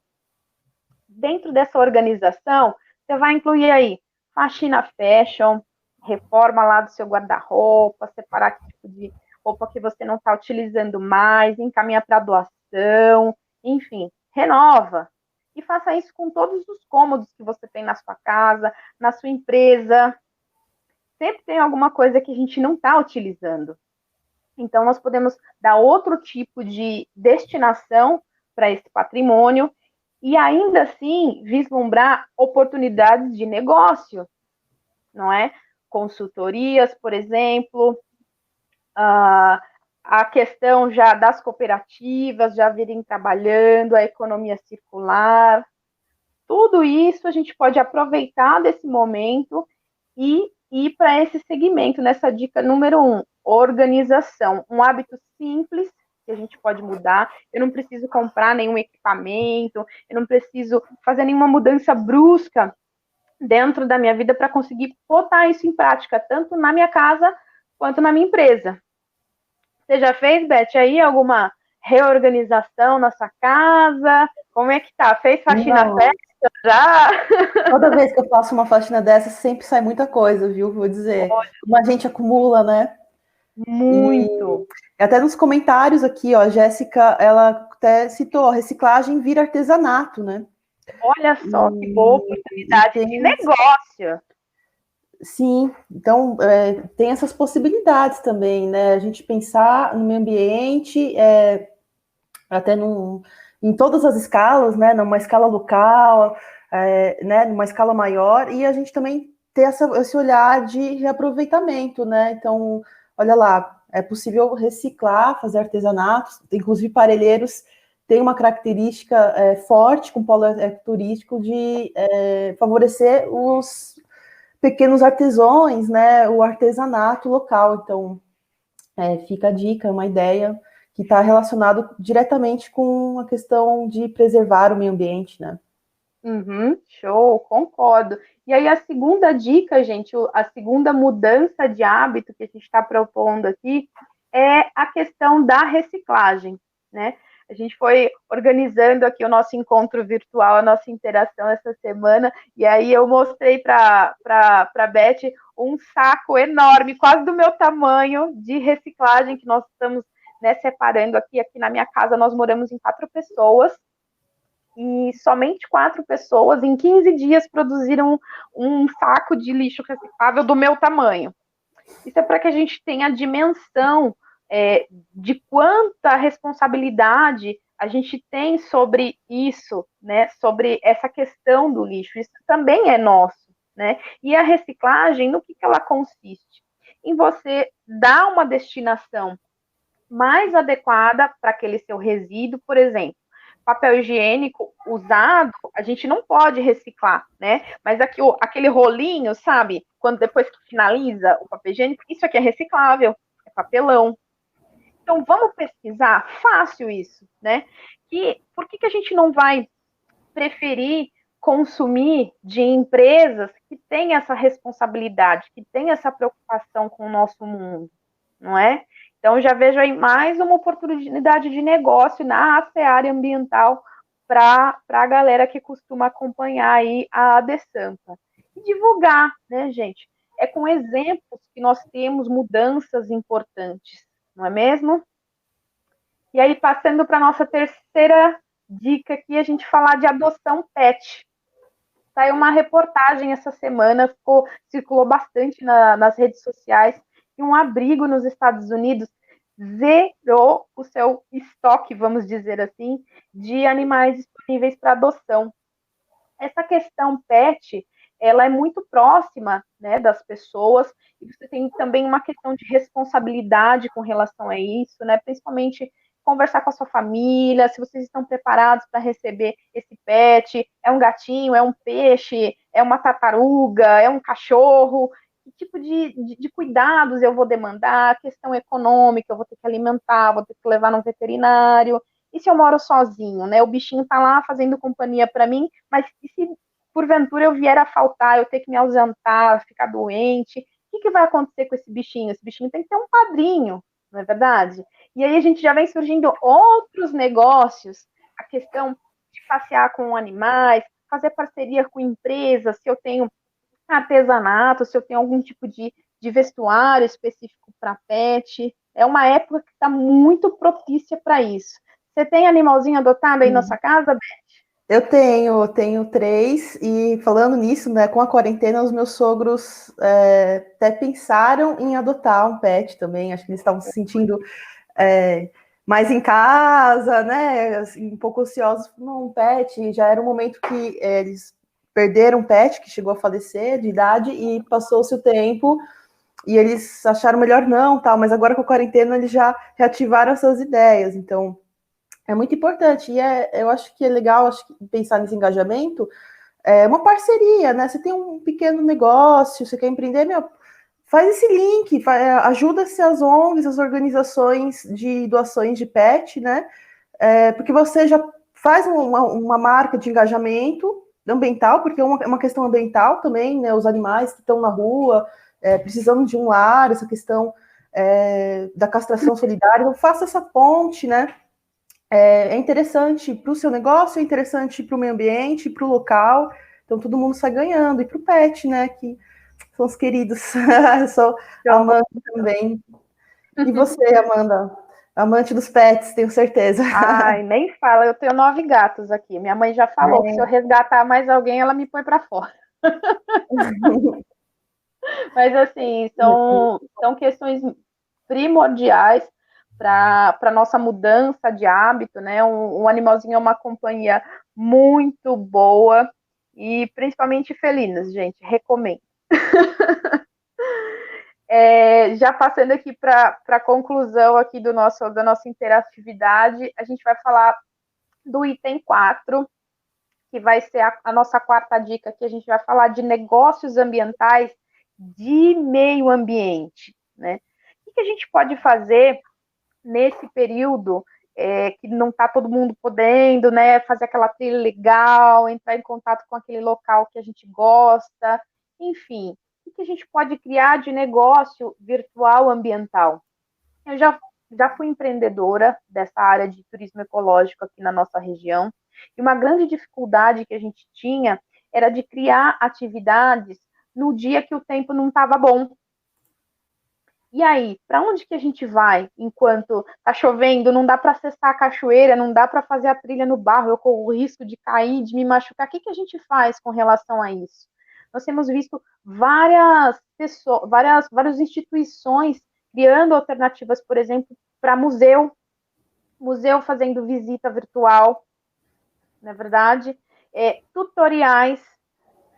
Dentro dessa organização, você vai incluir aí faxina fashion, reforma lá do seu guarda-roupa, separar que tipo de roupa que você não está utilizando mais, encaminha para doação, enfim, renova. E faça isso com todos os cômodos que você tem na sua casa, na sua empresa. Sempre tem alguma coisa que a gente não está utilizando. Então, nós podemos dar outro tipo de destinação para esse patrimônio e ainda assim vislumbrar oportunidades de negócio, não é? Consultorias, por exemplo, a questão já das cooperativas já virem trabalhando, a economia circular, tudo isso a gente pode aproveitar desse momento e ir para esse segmento, nessa dica número 1, organização, um hábito simples, que a gente pode mudar. Eu não preciso comprar nenhum equipamento, eu não preciso fazer nenhuma mudança brusca dentro da minha vida para conseguir botar isso em prática, tanto na minha casa quanto na minha empresa. Você já fez, Beth, aí alguma reorganização na sua casa? Como é que tá? Fez faxina festa já? Toda vez que eu faço uma faxina dessa, sempre sai muita coisa, viu? Vou dizer. Como a gente acumula, né? Muito. E até nos comentários aqui, ó, a Jéssica, ela até citou, reciclagem vira artesanato, né? Olha só, que boa oportunidade de negócio. Sim, então tem essas possibilidades também, né? A gente pensar no meio ambiente, até em todas as escalas, né? Numa escala local, né? Numa escala maior, e a gente também ter esse olhar de reaproveitamento, né? Então, olha lá, é possível reciclar, fazer artesanatos, inclusive Parelheiros tem uma característica forte com o polo turístico de favorecer os pequenos artesãos, né, o artesanato local. Então, fica a dica, uma ideia que está relacionado diretamente com a questão de preservar o meio ambiente, né? Show, concordo. E aí a segunda dica, gente, a segunda mudança de hábito que a gente está propondo aqui é a questão da reciclagem, né? A A gente foi organizando aqui o nosso encontro virtual, a nossa interação essa semana, e aí eu mostrei para a Beth um saco enorme, quase do meu tamanho, de reciclagem que nós estamos, né, separando aqui. Aqui na minha casa nós moramos em 4 pessoas, e somente 4 pessoas em 15 dias produziram um saco de lixo reciclável do meu tamanho. Isso é para que a gente tenha a dimensão de quanta responsabilidade a gente tem sobre isso, né? Sobre essa questão do lixo. Isso também é nosso, né? E a reciclagem, no que ela consiste? Em você dar uma destinação mais adequada para aquele seu resíduo, por exemplo. Papel higiênico usado, a gente não pode reciclar, né? Mas aqui, aquele rolinho, sabe? Quando depois que finaliza o papel higiênico, isso aqui é reciclável, é papelão. Então, vamos pesquisar? Fácil isso, né? Por que a gente não vai preferir consumir de empresas que têm essa responsabilidade, que têm essa preocupação com o nosso mundo, não é? Então, já vejo aí mais uma oportunidade de negócio na área ambiental para a galera que costuma acompanhar aí a ADESAMPA. E divulgar, né, gente? É com exemplos que nós temos mudanças importantes, não é mesmo? E aí, passando para a nossa terceira dica aqui, a gente falar de adoção pet. Saiu uma reportagem essa semana, circulou bastante nas redes sociais, que um abrigo nos Estados Unidos zerou o seu estoque, vamos dizer assim, de animais disponíveis para adoção. Essa questão pet, ela é muito próxima, né, das pessoas, e você tem também uma questão de responsabilidade com relação a isso, né, principalmente conversar com a sua família, se vocês estão preparados para receber esse pet, é um gatinho, é um peixe, é uma tartaruga, é um cachorro, que tipo de cuidados eu vou demandar, questão econômica, eu vou ter que alimentar, vou ter que levar no veterinário, e se eu moro sozinho, né, o bichinho tá lá fazendo companhia para mim, mas e se porventura eu vier a faltar, eu ter que me ausentar, ficar doente, o que vai acontecer com esse bichinho? Esse bichinho tem que ter um padrinho, não é verdade? E aí a gente já vem surgindo outros negócios, a questão de passear com animais, fazer parceria com empresas, se eu tenho artesanato, se eu tenho algum tipo de vestuário específico para pet. É uma época que está muito propícia para isso. Você tem animalzinho adotado aí na sua casa, Beth? Eu tenho 3, e falando nisso, né, com a quarentena, os meus sogros até pensaram em adotar um pet também. Acho que eles estavam se sentindo mais em casa, né, assim, um pouco ociosos por um pet. Já era um momento que eles perderam um pet que chegou a falecer de idade, e passou-se o tempo e eles acharam melhor não, tal, mas agora com a quarentena eles já reativaram essas ideias. Então é muito importante, e eu acho que é legal, pensar nesse engajamento, uma parceria, né? Você tem um pequeno negócio, você quer empreender, faz esse link, ajuda-se as ONGs, as organizações de doações de pet, né? Porque você já faz uma marca de engajamento ambiental, porque é uma questão ambiental também, né? Os animais que estão na rua, precisando de um lar, essa questão da castração solidária, então faça essa ponte, né? É interessante para o seu negócio, é interessante para o meio ambiente, para o local, então todo mundo sai ganhando, e para o pet, né, que são os queridos. Eu sou amante também. E você, Amanda? Amante dos pets, tenho certeza. Ai, nem fala, eu tenho 9 gatos aqui. Minha mãe já falou que se eu resgatar mais alguém, ela me põe para fora. Mas, assim, são questões primordiais para a nossa mudança de hábito, né? Um animalzinho é uma companhia muito boa, e principalmente felinos, gente, recomendo. Já passando aqui para a conclusão aqui da nossa interatividade, a gente vai falar do item 4, que vai ser a nossa quarta dica, que a gente vai falar de negócios ambientais de meio ambiente, né? O que a gente pode fazer nesse período que não está todo mundo podendo, né, fazer aquela trilha legal, entrar em contato com aquele local que a gente gosta, enfim, o que a gente pode criar de negócio virtual ambiental? Eu já já fui empreendedora dessa área de turismo ecológico aqui na nossa região, e uma grande dificuldade que a gente tinha era de criar atividades no dia que o tempo não estava bom. E aí, para onde que a gente vai enquanto está chovendo? Não dá para acessar a cachoeira, não dá para fazer a trilha no barro, eu corro o risco de cair, de me machucar. O que a gente faz com relação a isso? Nós temos visto várias pessoas, várias instituições criando alternativas, por exemplo, para museu fazendo visita virtual, na verdade, tutoriais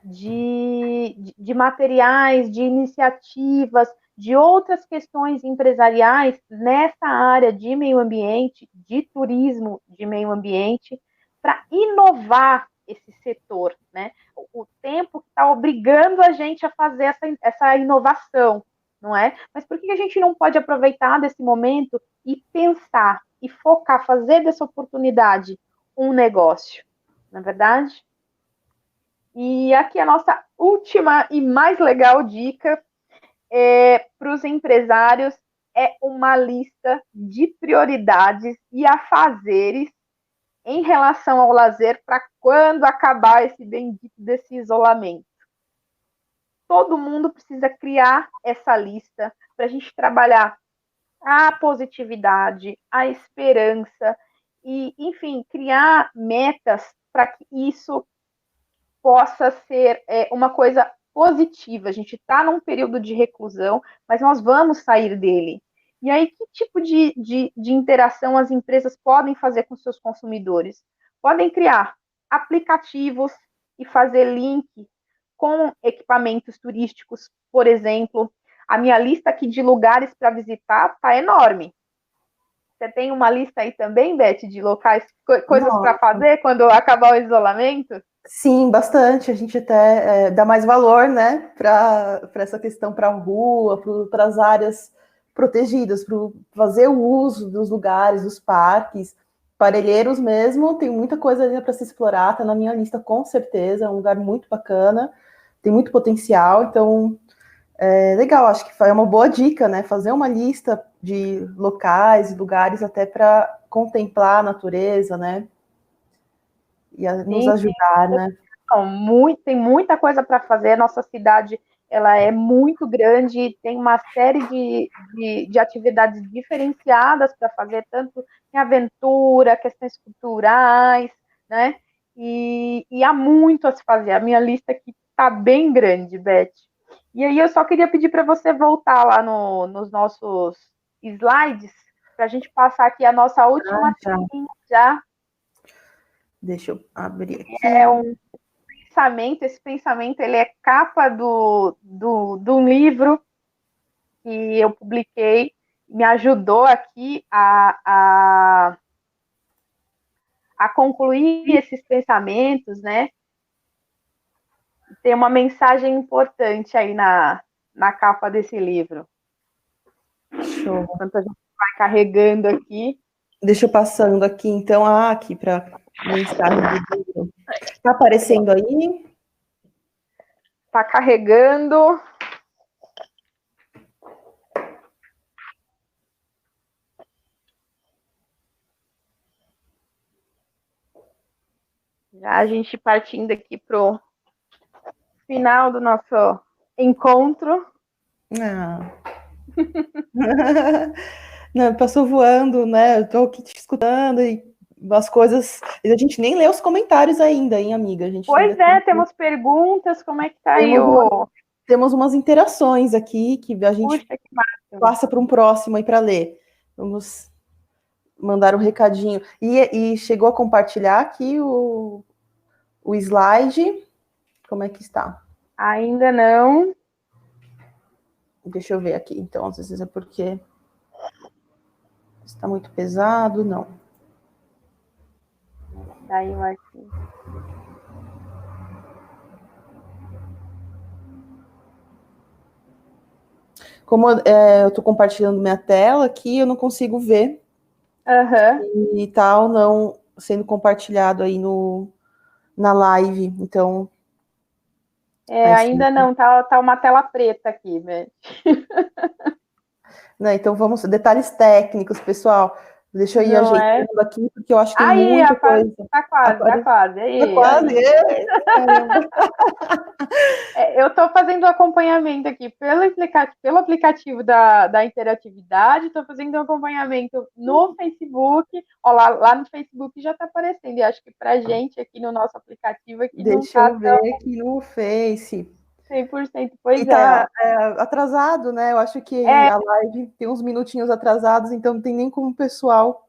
de materiais, de iniciativas, de outras questões empresariais nessa área de meio ambiente, de turismo de meio ambiente, para inovar esse setor, né? O tempo está obrigando a gente a fazer essa inovação, não é? Mas por que a gente não pode aproveitar desse momento e pensar, e focar, fazer dessa oportunidade um negócio, não é verdade? E aqui a nossa última e mais legal dica para os empresários é uma lista de prioridades e afazeres em relação ao lazer para quando acabar esse bendito desse isolamento. Todo mundo precisa criar essa lista para a gente trabalhar a positividade, a esperança e, enfim, criar metas para que isso possa ser uma coisa positiva. A gente está num período de reclusão, mas nós vamos sair dele. E aí, que tipo de interação as empresas podem fazer com seus consumidores? Podem criar aplicativos e fazer link com equipamentos turísticos, por exemplo. A minha lista aqui de lugares para visitar está enorme. Você tem uma lista aí também, Beth, de locais, coisas para fazer quando acabar o isolamento? Sim, bastante. A gente até dá mais valor, né, para essa questão para a rua, para as áreas protegidas, para fazer o uso dos lugares, dos parques. Parelheiros mesmo, tem muita coisa ali para se explorar, tá na minha lista com certeza, é um lugar muito bacana, tem muito potencial, então legal, acho que é uma boa dica, né, fazer uma lista de locais e lugares até para contemplar a natureza, né, e nos ajudar, né. Tem muita coisa para fazer, nossa cidade ela é muito grande, tem uma série de atividades diferenciadas para fazer, tanto em aventura, questões culturais, né? E há muito a se fazer. A minha lista aqui está bem grande, Beth. E aí eu só queria pedir para você voltar lá nos nossos slides, para a gente passar aqui a nossa última telinha já. Deixa eu abrir aqui. Esse pensamento ele é capa do livro que eu publiquei, me ajudou aqui a concluir esses pensamentos, né? Tem uma mensagem importante aí na capa desse livro. Show. Enquanto a gente vai carregando aqui. Deixa eu passando aqui, então, aqui para mensagem do livro. Está aparecendo aí? Está carregando. Já a gente partindo aqui pro final do nosso encontro. Não, passou voando, né? Eu tô aqui te escutando e as coisas. A gente nem lê os comentários ainda, hein, amiga? Pois temos perguntas, como é que tá aí Temos umas interações aqui que a gente passa para um próximo aí para ler. Vamos mandar um recadinho. E chegou a compartilhar aqui o slide. Como é que está? Ainda não. Deixa eu ver aqui, então, às vezes é porque está muito pesado, não. Daí eu aqui. Como eu estou compartilhando minha tela aqui, eu não consigo ver. E tal, não sendo compartilhado aí na live, então... ainda não, tá uma tela preta aqui, né? Né, então vamos, detalhes técnicos, pessoal. Deixa eu ir Não é? ajeitando aqui, porque eu acho que tem Aí, muita coisa. tá quase, tá quase. Tá Aí, quase, aí. caramba. Eu estou fazendo o acompanhamento aqui pelo aplicativo da interatividade, estou fazendo um acompanhamento no Facebook. Ó, lá no Facebook já está aparecendo, e acho que para a gente aqui no nosso aplicativo aqui não Deixa está eu tão ver aqui no Face. 100%. E Pois é, ó. tá atrasado, né? Eu acho que É, a live tem uns minutinhos atrasados, então não tem nem como o pessoal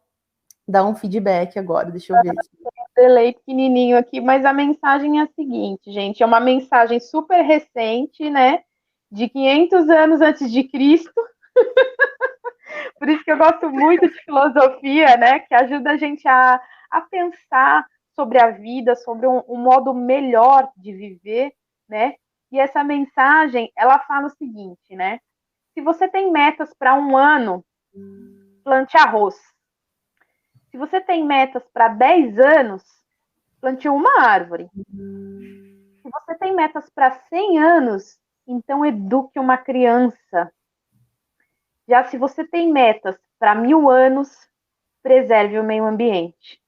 dar um feedback agora. Deixa eu ver aqui. delay pequenininho aqui, mas a mensagem é a seguinte, gente, é uma mensagem super recente, né, de 500 anos antes de Cristo. Por isso que eu gosto muito de filosofia, né, que ajuda a gente a pensar sobre a vida, sobre um modo melhor de viver, né, e essa mensagem, ela fala o seguinte, né, se você tem metas para um ano, plante arroz. Se você tem metas para 10 anos, plante uma árvore. Se você tem metas para 100 anos, então eduque uma criança. Já se você tem metas para 1000 anos, preserve o meio ambiente.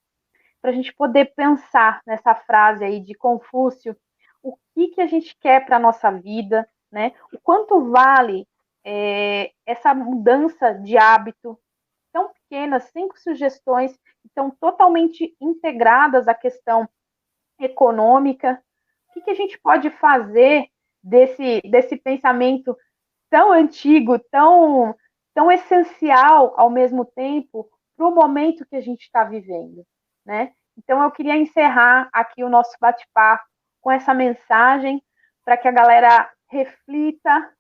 Para a gente poder pensar nessa frase aí de Confúcio, o que a gente quer para a nossa vida, né? O quanto vale essa mudança de hábito tão pequenas, 5 sugestões que estão totalmente integradas à questão econômica. O que a gente pode fazer desse pensamento tão antigo, tão essencial ao mesmo tempo para o momento que a gente está vivendo, né? Então eu queria encerrar aqui o nosso bate-papo com essa mensagem para que a galera reflita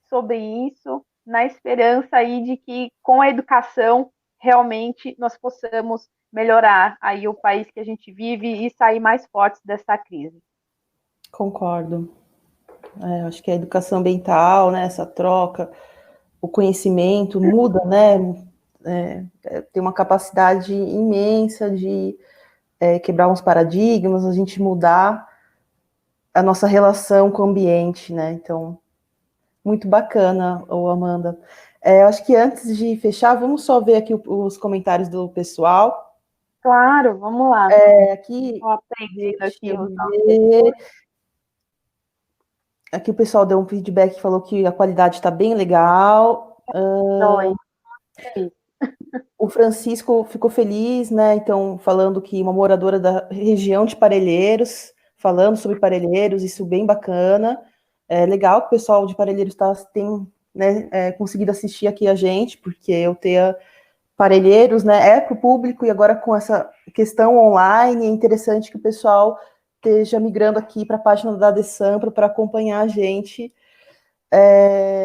sobre isso, na esperança aí de que com a educação realmente nós possamos melhorar aí o país que a gente vive e sair mais fortes dessa crise. Concordo. Acho que a educação ambiental, né, essa troca, o conhecimento muda, né? Tem uma capacidade imensa de quebrar uns paradigmas, a gente mudar a nossa relação com o ambiente, né? Então, muito bacana, Amanda. Acho que antes de fechar, vamos só ver aqui os comentários do pessoal. Claro, vamos lá. Aqui, Estou aprendendo aqui. Aqui o pessoal deu um feedback que falou que a qualidade está bem legal. O Francisco ficou feliz, né? Então, falando que uma moradora da região de Parelheiros, falando sobre Parelheiros, isso bem bacana. É legal que o pessoal de Parelheiros tem, né, conseguido assistir aqui a gente, porque eu tenho Parelheiros, né, para o público, e agora com essa questão online, é interessante que o pessoal esteja migrando aqui para a página da Desampro para acompanhar a gente.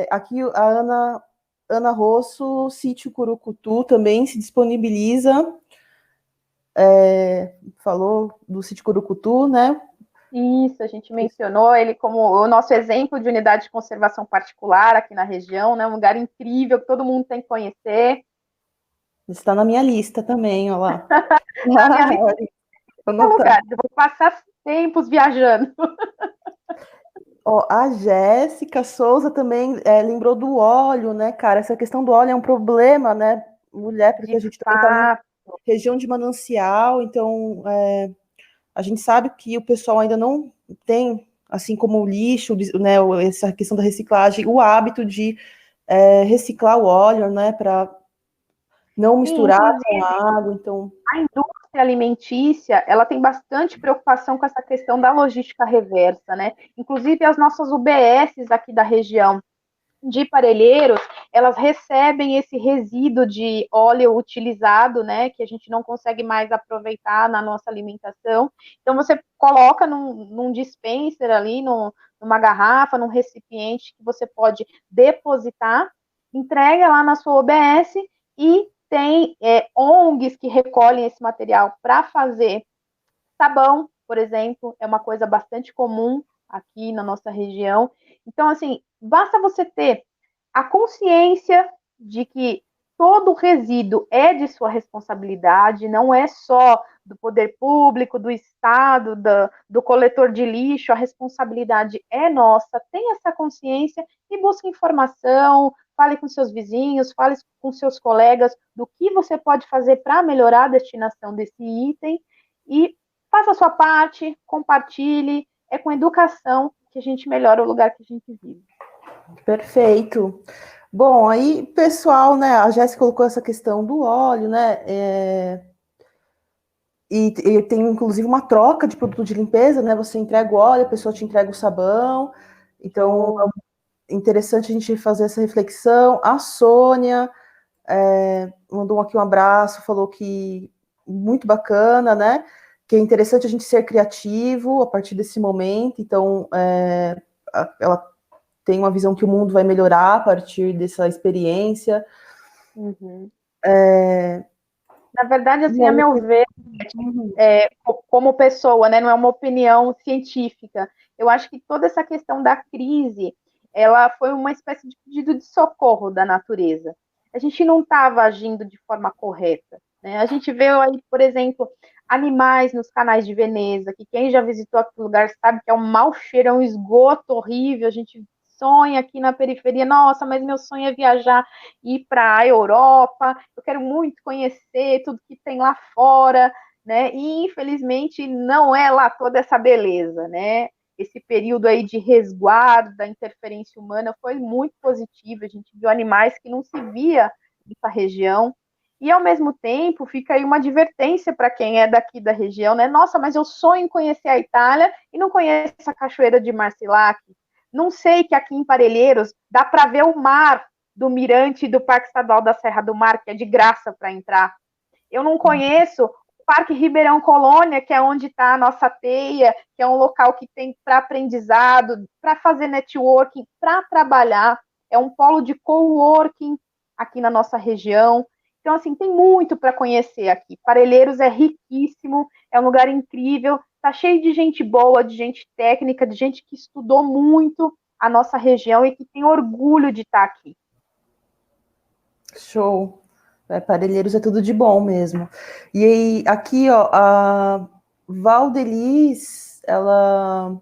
Aqui a Ana Rosso, Sítio Curucutu, também se disponibiliza. Falou do Sítio Curucutu, né? Isso, a gente mencionou ele como o nosso exemplo de unidade de conservação particular aqui na região, né? Um lugar incrível que todo mundo tem que conhecer. Está na minha lista também, olha lá. Na minha lista de lugares, eu vou passar tempos viajando. A Jéssica Souza também lembrou do óleo, né, cara? Essa questão do óleo é um problema, né, mulher, porque a gente também está na região de manancial, então a gente sabe que o pessoal ainda não tem, assim como o lixo, né, essa questão da reciclagem, o hábito de reciclar o óleo, né, para não misturar com água, então... A indústria alimentícia, ela tem bastante preocupação com essa questão da logística reversa, né? Inclusive, as nossas UBSs aqui da região de Parelheiros, elas recebem esse resíduo de óleo utilizado, né, que a gente não consegue mais aproveitar na nossa alimentação. Então, você coloca num dispenser ali, numa garrafa, num recipiente que você pode depositar, entrega lá na sua UBS e tem ONGs que recolhem esse material para fazer sabão, por exemplo, é uma coisa bastante comum aqui na nossa região. Então, assim, basta você ter a consciência de que todo resíduo é de sua responsabilidade, não é só do poder público, do Estado, do coletor de lixo, a responsabilidade é nossa. Tenha essa consciência e busque informação, fale com seus vizinhos, fale com seus colegas do que você pode fazer para melhorar a destinação desse item e faça a sua parte, compartilhe. É com educação que a gente melhora o lugar que a gente vive. Perfeito. Bom, aí, pessoal, né, a Jéssica colocou essa questão do óleo, né, e tem, inclusive, uma troca de produto de limpeza, né, você entrega o óleo, a pessoa te entrega o sabão, então, é interessante a gente fazer essa reflexão. A Sônia mandou aqui um abraço, falou que muito bacana, né, que é interessante a gente ser criativo a partir desse momento, então, ela tem uma visão que o mundo vai melhorar a partir dessa experiência. Uhum. Na verdade, assim, a meu ver, como pessoa, né, não é uma opinião científica, eu acho que toda essa questão da crise, ela foi uma espécie de pedido de socorro da natureza. A gente não estava agindo de forma correta, né? A gente vê aí, por exemplo, animais nos canais de Veneza, que quem já visitou aquele lugar sabe que é um mau cheiro, é um esgoto horrível, a gente sonha aqui na periferia, nossa, mas meu sonho é viajar e ir para a Europa, eu quero muito conhecer tudo que tem lá fora, né? E infelizmente não é lá toda essa beleza, né? Esse período aí de resguardo da interferência humana foi muito positivo, a gente viu animais que não se via nessa região. E, ao mesmo tempo, fica aí uma advertência para quem é daqui da região, né? Nossa, mas eu sonho em conhecer a Itália e não conheço a Cachoeira de Marcilac. Não sei que aqui em Parelheiros dá para ver o mar do Mirante do Parque Estadual da Serra do Mar, que é de graça para entrar. Eu não conheço o Parque Ribeirão Colônia, que é onde está a nossa teia, que é um local que tem para aprendizado, para fazer networking, para trabalhar. É um polo de coworking aqui na nossa região. Então, assim, tem muito para conhecer aqui. Parelheiros é riquíssimo, é um lugar incrível, está cheio de gente boa, de gente técnica, de gente que estudou muito a nossa região e que tem orgulho de estar aqui. Show. Parelheiros é tudo de bom mesmo. E aí, aqui, ó, a Valdeliz, ela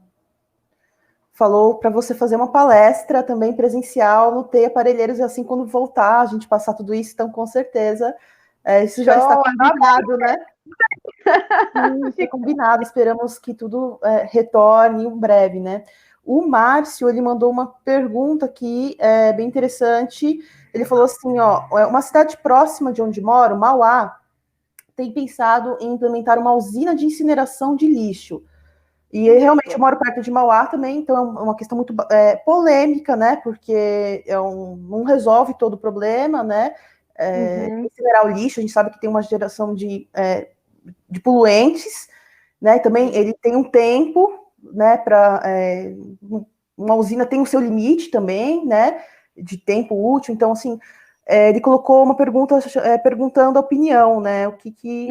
falou para você fazer uma palestra também presencial no TEI Parelheiros, e assim, quando voltar, a gente passar tudo isso, então, com certeza, isso já está combinado, né? Sim, está combinado, esperamos que tudo retorne em breve, né? O Márcio, ele mandou uma pergunta aqui, bem interessante. Ele falou assim, ó, uma cidade próxima de onde moro, Mauá, tem pensado em implementar uma usina de incineração de lixo. E realmente eu moro perto de Mauá também, então é uma questão muito polêmica, né? Porque não resolve todo o problema, né? Incinerar o lixo, a gente sabe que tem uma geração de poluentes, né? Também ele tem um tempo, né? Uma usina tem o seu limite também, né? De tempo útil. Então, assim, ele colocou uma pergunta perguntando a opinião, né? O que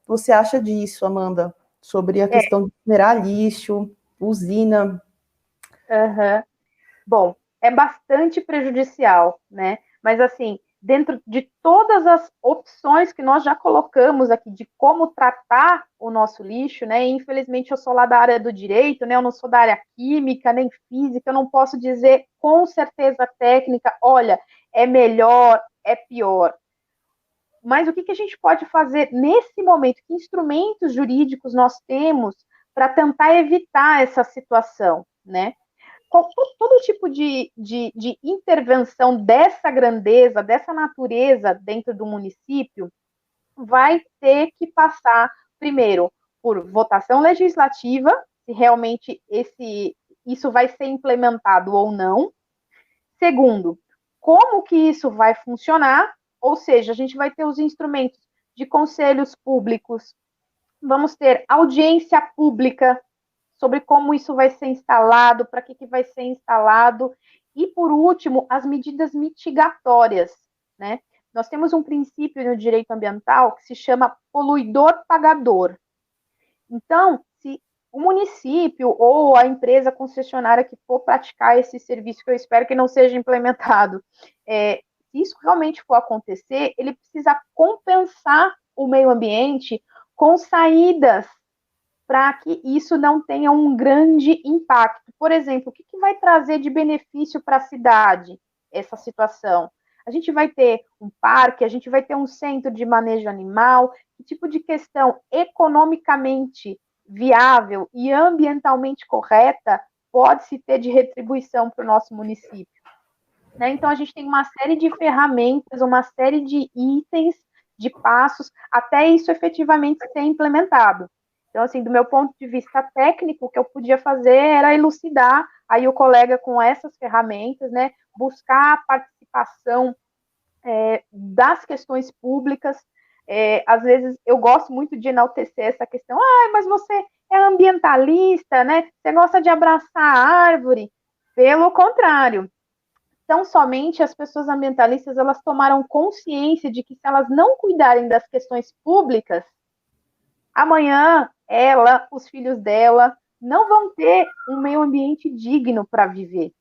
você acha disso, Amanda? Sobre a questão de incinerar lixo, usina. Bom, é bastante prejudicial, né? Mas, assim, dentro de todas as opções que nós já colocamos aqui de como tratar o nosso lixo, né? E, infelizmente, eu sou lá da área do direito, né? Eu não sou da área química, nem física, eu não posso dizer com certeza técnica, olha, é melhor, é pior. Mas o que a gente pode fazer nesse momento? Que instrumentos jurídicos nós temos para tentar evitar essa situação, né? Todo tipo de intervenção dessa grandeza, dessa natureza dentro do município, vai ter que passar, primeiro, por votação legislativa, se realmente isso vai ser implementado ou não. Segundo, como que isso vai funcionar, ou seja, a gente vai ter os instrumentos de conselhos públicos, vamos ter audiência pública sobre como isso vai ser instalado, para que vai ser instalado, e, por último, as medidas mitigatórias, né? Nós temos um princípio no direito ambiental que se chama poluidor-pagador. Então, se o município ou a empresa concessionária que for praticar esse serviço, que eu espero que não seja implementado, se isso realmente for acontecer, ele precisa compensar o meio ambiente com saídas para que isso não tenha um grande impacto. Por exemplo, o que vai trazer de benefício para a cidade? essa situação? A gente vai ter um parque, a gente vai ter um centro de manejo animal, que tipo de questão economicamente viável e ambientalmente correta pode-se ter de retribuição para o nosso município? Né? Então, a gente tem uma série de ferramentas, uma série de itens, de passos, até isso efetivamente ser implementado. Então, assim, do meu ponto de vista técnico, o que eu podia fazer era elucidar aí o colega com essas ferramentas, né, buscar a participação das questões públicas. Às vezes, eu gosto muito de enaltecer essa questão, mas você é ambientalista, né, você gosta de abraçar a árvore. Pelo contrário, tão somente as pessoas ambientalistas, elas tomaram consciência de que se elas não cuidarem das questões públicas, amanhã ela, os filhos dela, não vão ter um meio ambiente digno para viver.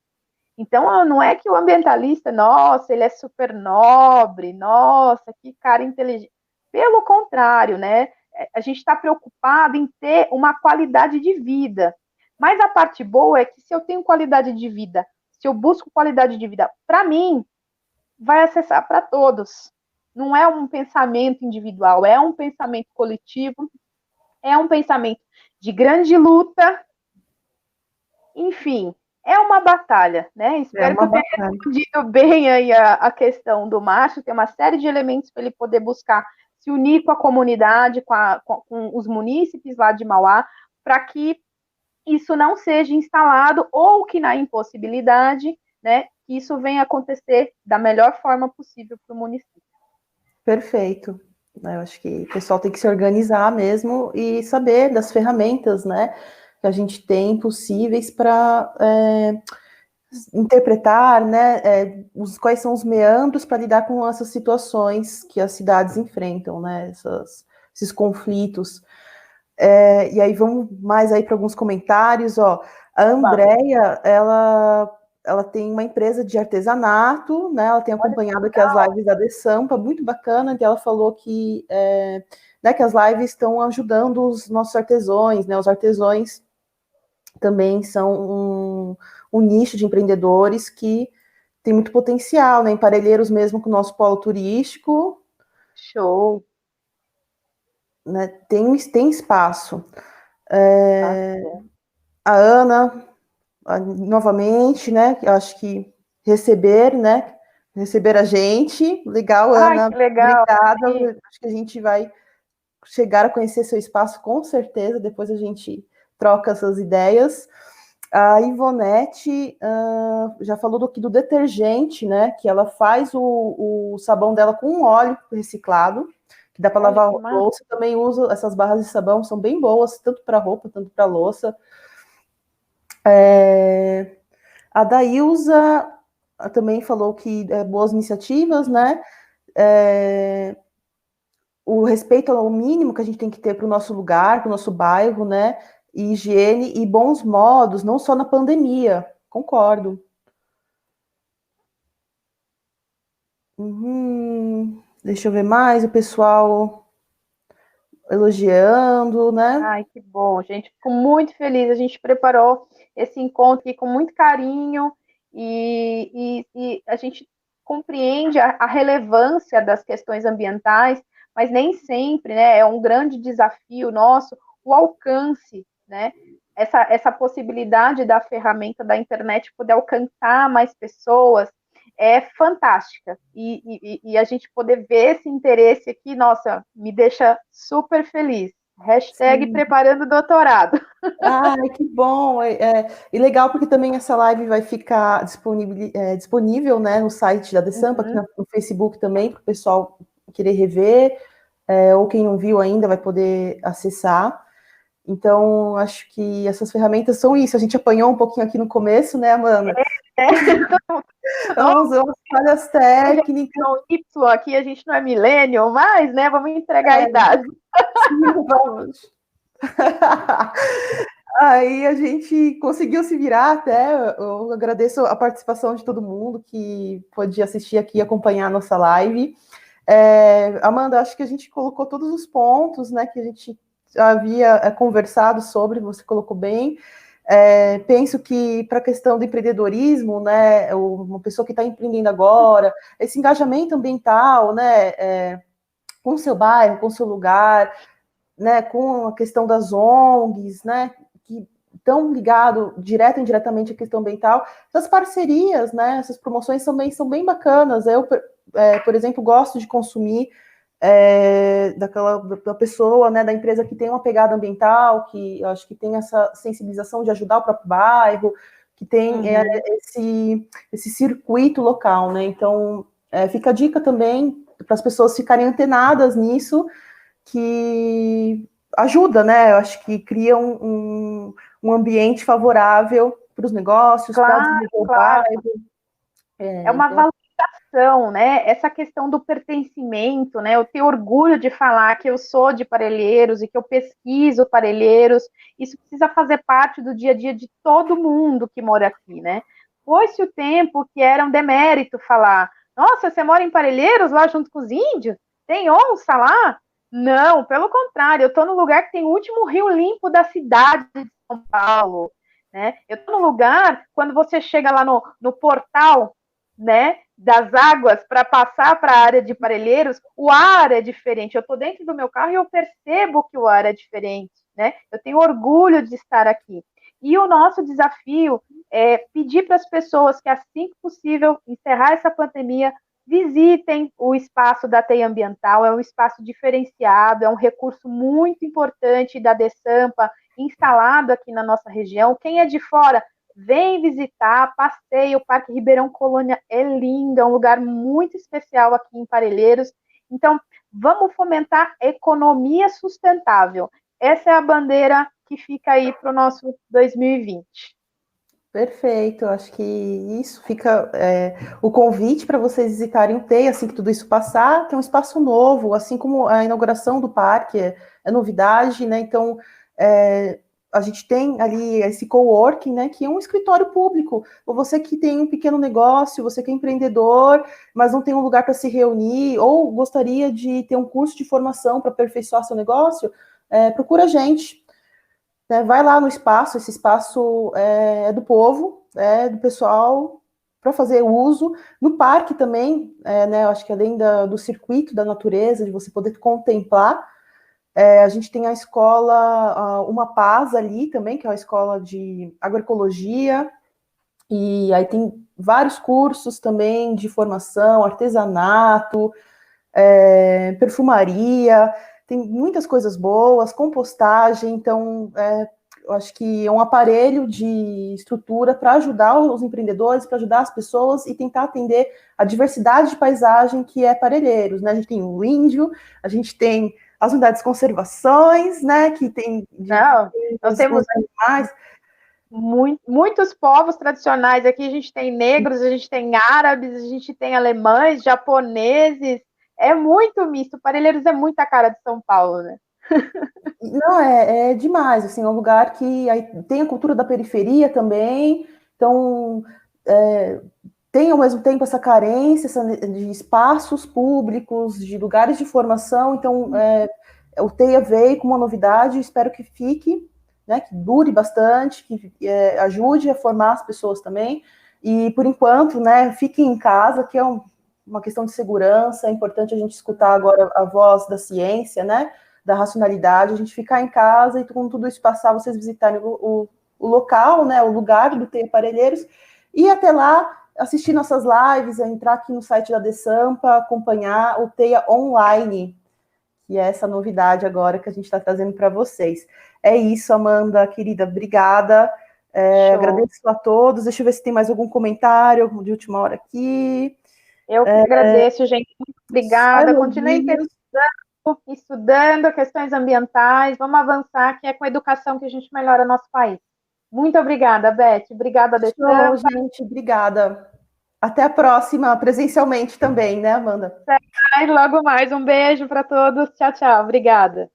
Então, não é que o ambientalista, nossa, ele é super nobre, nossa, que cara inteligente. Pelo contrário, né? A gente está preocupado em ter uma qualidade de vida. Mas a parte boa é que se eu tenho qualidade de vida, se eu busco qualidade de vida para mim, vai acessar para todos. Não é um pensamento individual, é um pensamento coletivo, é um pensamento de grande luta, enfim, é uma batalha, né? Espero que eu tenha respondido bem aí a questão do Márcio, tem uma série de elementos para ele poder buscar se unir com a comunidade, com os munícipes lá de Mauá, para que isso não seja instalado, ou que na impossibilidade, né, que isso venha acontecer da melhor forma possível para o município. Perfeito. Eu acho que o pessoal tem que se organizar mesmo e saber das ferramentas, né, que a gente tem possíveis para interpretar, né, quais são os meandros para lidar com essas situações que as cidades enfrentam, né, esses conflitos. E aí vamos mais aí para alguns comentários, ó. A Andrea, ela tem uma empresa de artesanato, né? Ela tem acompanhado aqui as lives da De Sampa, muito bacana, que ela falou que, né, que as lives estão ajudando os nossos artesãos, né? Os artesãos também são um nicho de empreendedores que tem muito potencial, né? Em Parelheiros mesmo, com o nosso polo turístico. Show! Né, tem espaço. A Ana, novamente, né? Eu acho que receber a gente. Legal, Ana. Que legal. Obrigada. Acho que a gente vai chegar a conhecer seu espaço, com certeza. Depois a gente troca essas ideias. A Ivonete já falou do detergente, né? Que ela faz o sabão dela com óleo reciclado, que dá para lavar a louça. Também uso essas barras de sabão, são bem boas, tanto para roupa, tanto para louça. A Dailza também falou que boas iniciativas, né? O respeito ao mínimo que a gente tem que ter para o nosso lugar, para o nosso bairro, né? E higiene e bons modos, não só na pandemia. Concordo. Deixa eu ver mais, o pessoal elogiando, né? Ai, que bom, gente. Fico muito feliz. A gente preparou esse encontro aqui com muito carinho e a gente compreende a relevância das questões ambientais, mas nem sempre, né? É um grande desafio nosso o alcance, né? Essa possibilidade da ferramenta da internet poder alcançar mais pessoas é fantástica. E a gente poder ver esse interesse aqui, nossa, me deixa super feliz. Hashtag Sim. preparando o doutorado. Ai, que bom. E legal porque também essa live vai ficar disponível, né, no site da De Sampa, aqui no Facebook também, para o pessoal querer rever, ou quem não viu ainda vai poder acessar. Então, acho que essas ferramentas são isso. A gente apanhou um pouquinho aqui no começo, né, Amanda? Vamos falhas técnicas. Y aqui, a gente não é millennial mais, né? Vamos entregar a idade. Sim, vamos. Aí a gente conseguiu se virar até. Eu agradeço a participação de todo mundo que pôde assistir aqui e acompanhar a nossa live. Amanda, acho que a gente colocou todos os pontos, né, que a gente havia conversado sobre, você colocou bem. Penso que para a questão do empreendedorismo, né, uma pessoa que está empreendendo agora, esse engajamento ambiental, né, com o seu bairro, com o seu lugar, né, com a questão das ONGs, né, que estão ligados direto e indiretamente à questão ambiental, essas parcerias, né, essas promoções são bem bacanas. Eu, por exemplo, gosto de consumir da pessoa, né, da empresa que tem uma pegada ambiental, que eu acho que tem essa sensibilização de ajudar o próprio bairro, que tem esse circuito local, né? Então, fica a dica também para as pessoas ficarem antenadas nisso, que ajuda, né? Eu acho que cria um ambiente favorável para os negócios, para desenvolver o bairro. É uma valorização, né? Essa questão do pertencimento, né? Eu tenho orgulho de falar que eu sou de Parelheiros e que eu pesquiso Parelheiros. Isso precisa fazer parte do dia a dia de todo mundo que mora aqui, né? Foi-se o tempo que era um demérito falar: nossa, você mora em Parelheiros, lá junto com os índios? Tem onça lá? Não, pelo contrário, eu estou no lugar que tem o último rio limpo da cidade de São Paulo, né? Eu estou no lugar, quando você chega lá no portal, né, das águas para passar para a área de Parelheiros, o ar é diferente. Eu estou dentro do meu carro e eu percebo que o ar é diferente, né? Eu tenho orgulho de estar aqui. E o nosso desafio é pedir para as pessoas que, assim que possível, encerrar essa pandemia, visitem o espaço da TEI Ambiental. É um espaço diferenciado, é um recurso muito importante da DESAMPA, instalado aqui na nossa região. Quem é de fora, vem visitar, passeia. O Parque Ribeirão Colônia é lindo, é um lugar muito especial aqui em Parelheiros. Então, vamos fomentar economia sustentável. Essa é a bandeira que fica aí para o nosso 2020. Perfeito, acho que isso fica o convite para vocês visitarem o TEI assim que tudo isso passar, que é um espaço novo, assim como a inauguração do parque é novidade, né? Então, a gente tem ali esse coworking, né, que é um escritório público. Ou você que tem um pequeno negócio, você que é empreendedor, mas não tem um lugar para se reunir, ou gostaria de ter um curso de formação para aperfeiçoar seu negócio, procura a gente. Né, vai lá no espaço, esse espaço é do povo, do pessoal, para fazer uso. No parque também, né, eu acho que além do circuito da natureza, de você poder contemplar, a gente tem a escola, uma paz ali também, que é uma escola de agroecologia, e aí tem vários cursos também de formação, artesanato, perfumaria, tem muitas coisas boas, compostagem, então eu acho que é um aparelho de estrutura para ajudar os empreendedores, para ajudar as pessoas e tentar atender a diversidade de paisagem que é Parelheiros, né? A gente tem o índio, a gente tem as unidades de conservações, né? Que tem nós temos animais. Muitos povos tradicionais aqui. A gente tem negros, a gente tem árabes, a gente tem alemães, japoneses. É muito misto. Parelheiros é muita cara de São Paulo, né? Não, é demais, assim, é um lugar que aí tem a cultura da periferia também, então tem ao mesmo tempo essa carência de espaços públicos, de lugares de formação, então o TEIA veio com uma novidade, espero que fique, né, que dure bastante, que ajude a formar as pessoas também, e por enquanto, né, fiquem em casa, que é uma questão de segurança, é importante a gente escutar agora a voz da ciência, né, da racionalidade, a gente ficar em casa e quando tudo isso passar, vocês visitarem o local, né, o lugar do TEIA Parelheiros, e até lá, assistir nossas lives, entrar aqui no site da DESAMPA, acompanhar o TEIA online, que é essa novidade agora que a gente está trazendo para vocês. É isso, Amanda, querida, obrigada. Agradeço a todos. Deixa eu ver se tem mais algum comentário de última hora aqui. Eu que agradeço, gente. Muito obrigada. Continuem estudando questões ambientais. Vamos avançar, que é com a educação que a gente melhora nosso país. Muito obrigada, Beth. Obrigada, Show, gente. Obrigada. Até a próxima, presencialmente também, né, Amanda? Logo mais. Um beijo para todos. Tchau, tchau. Obrigada.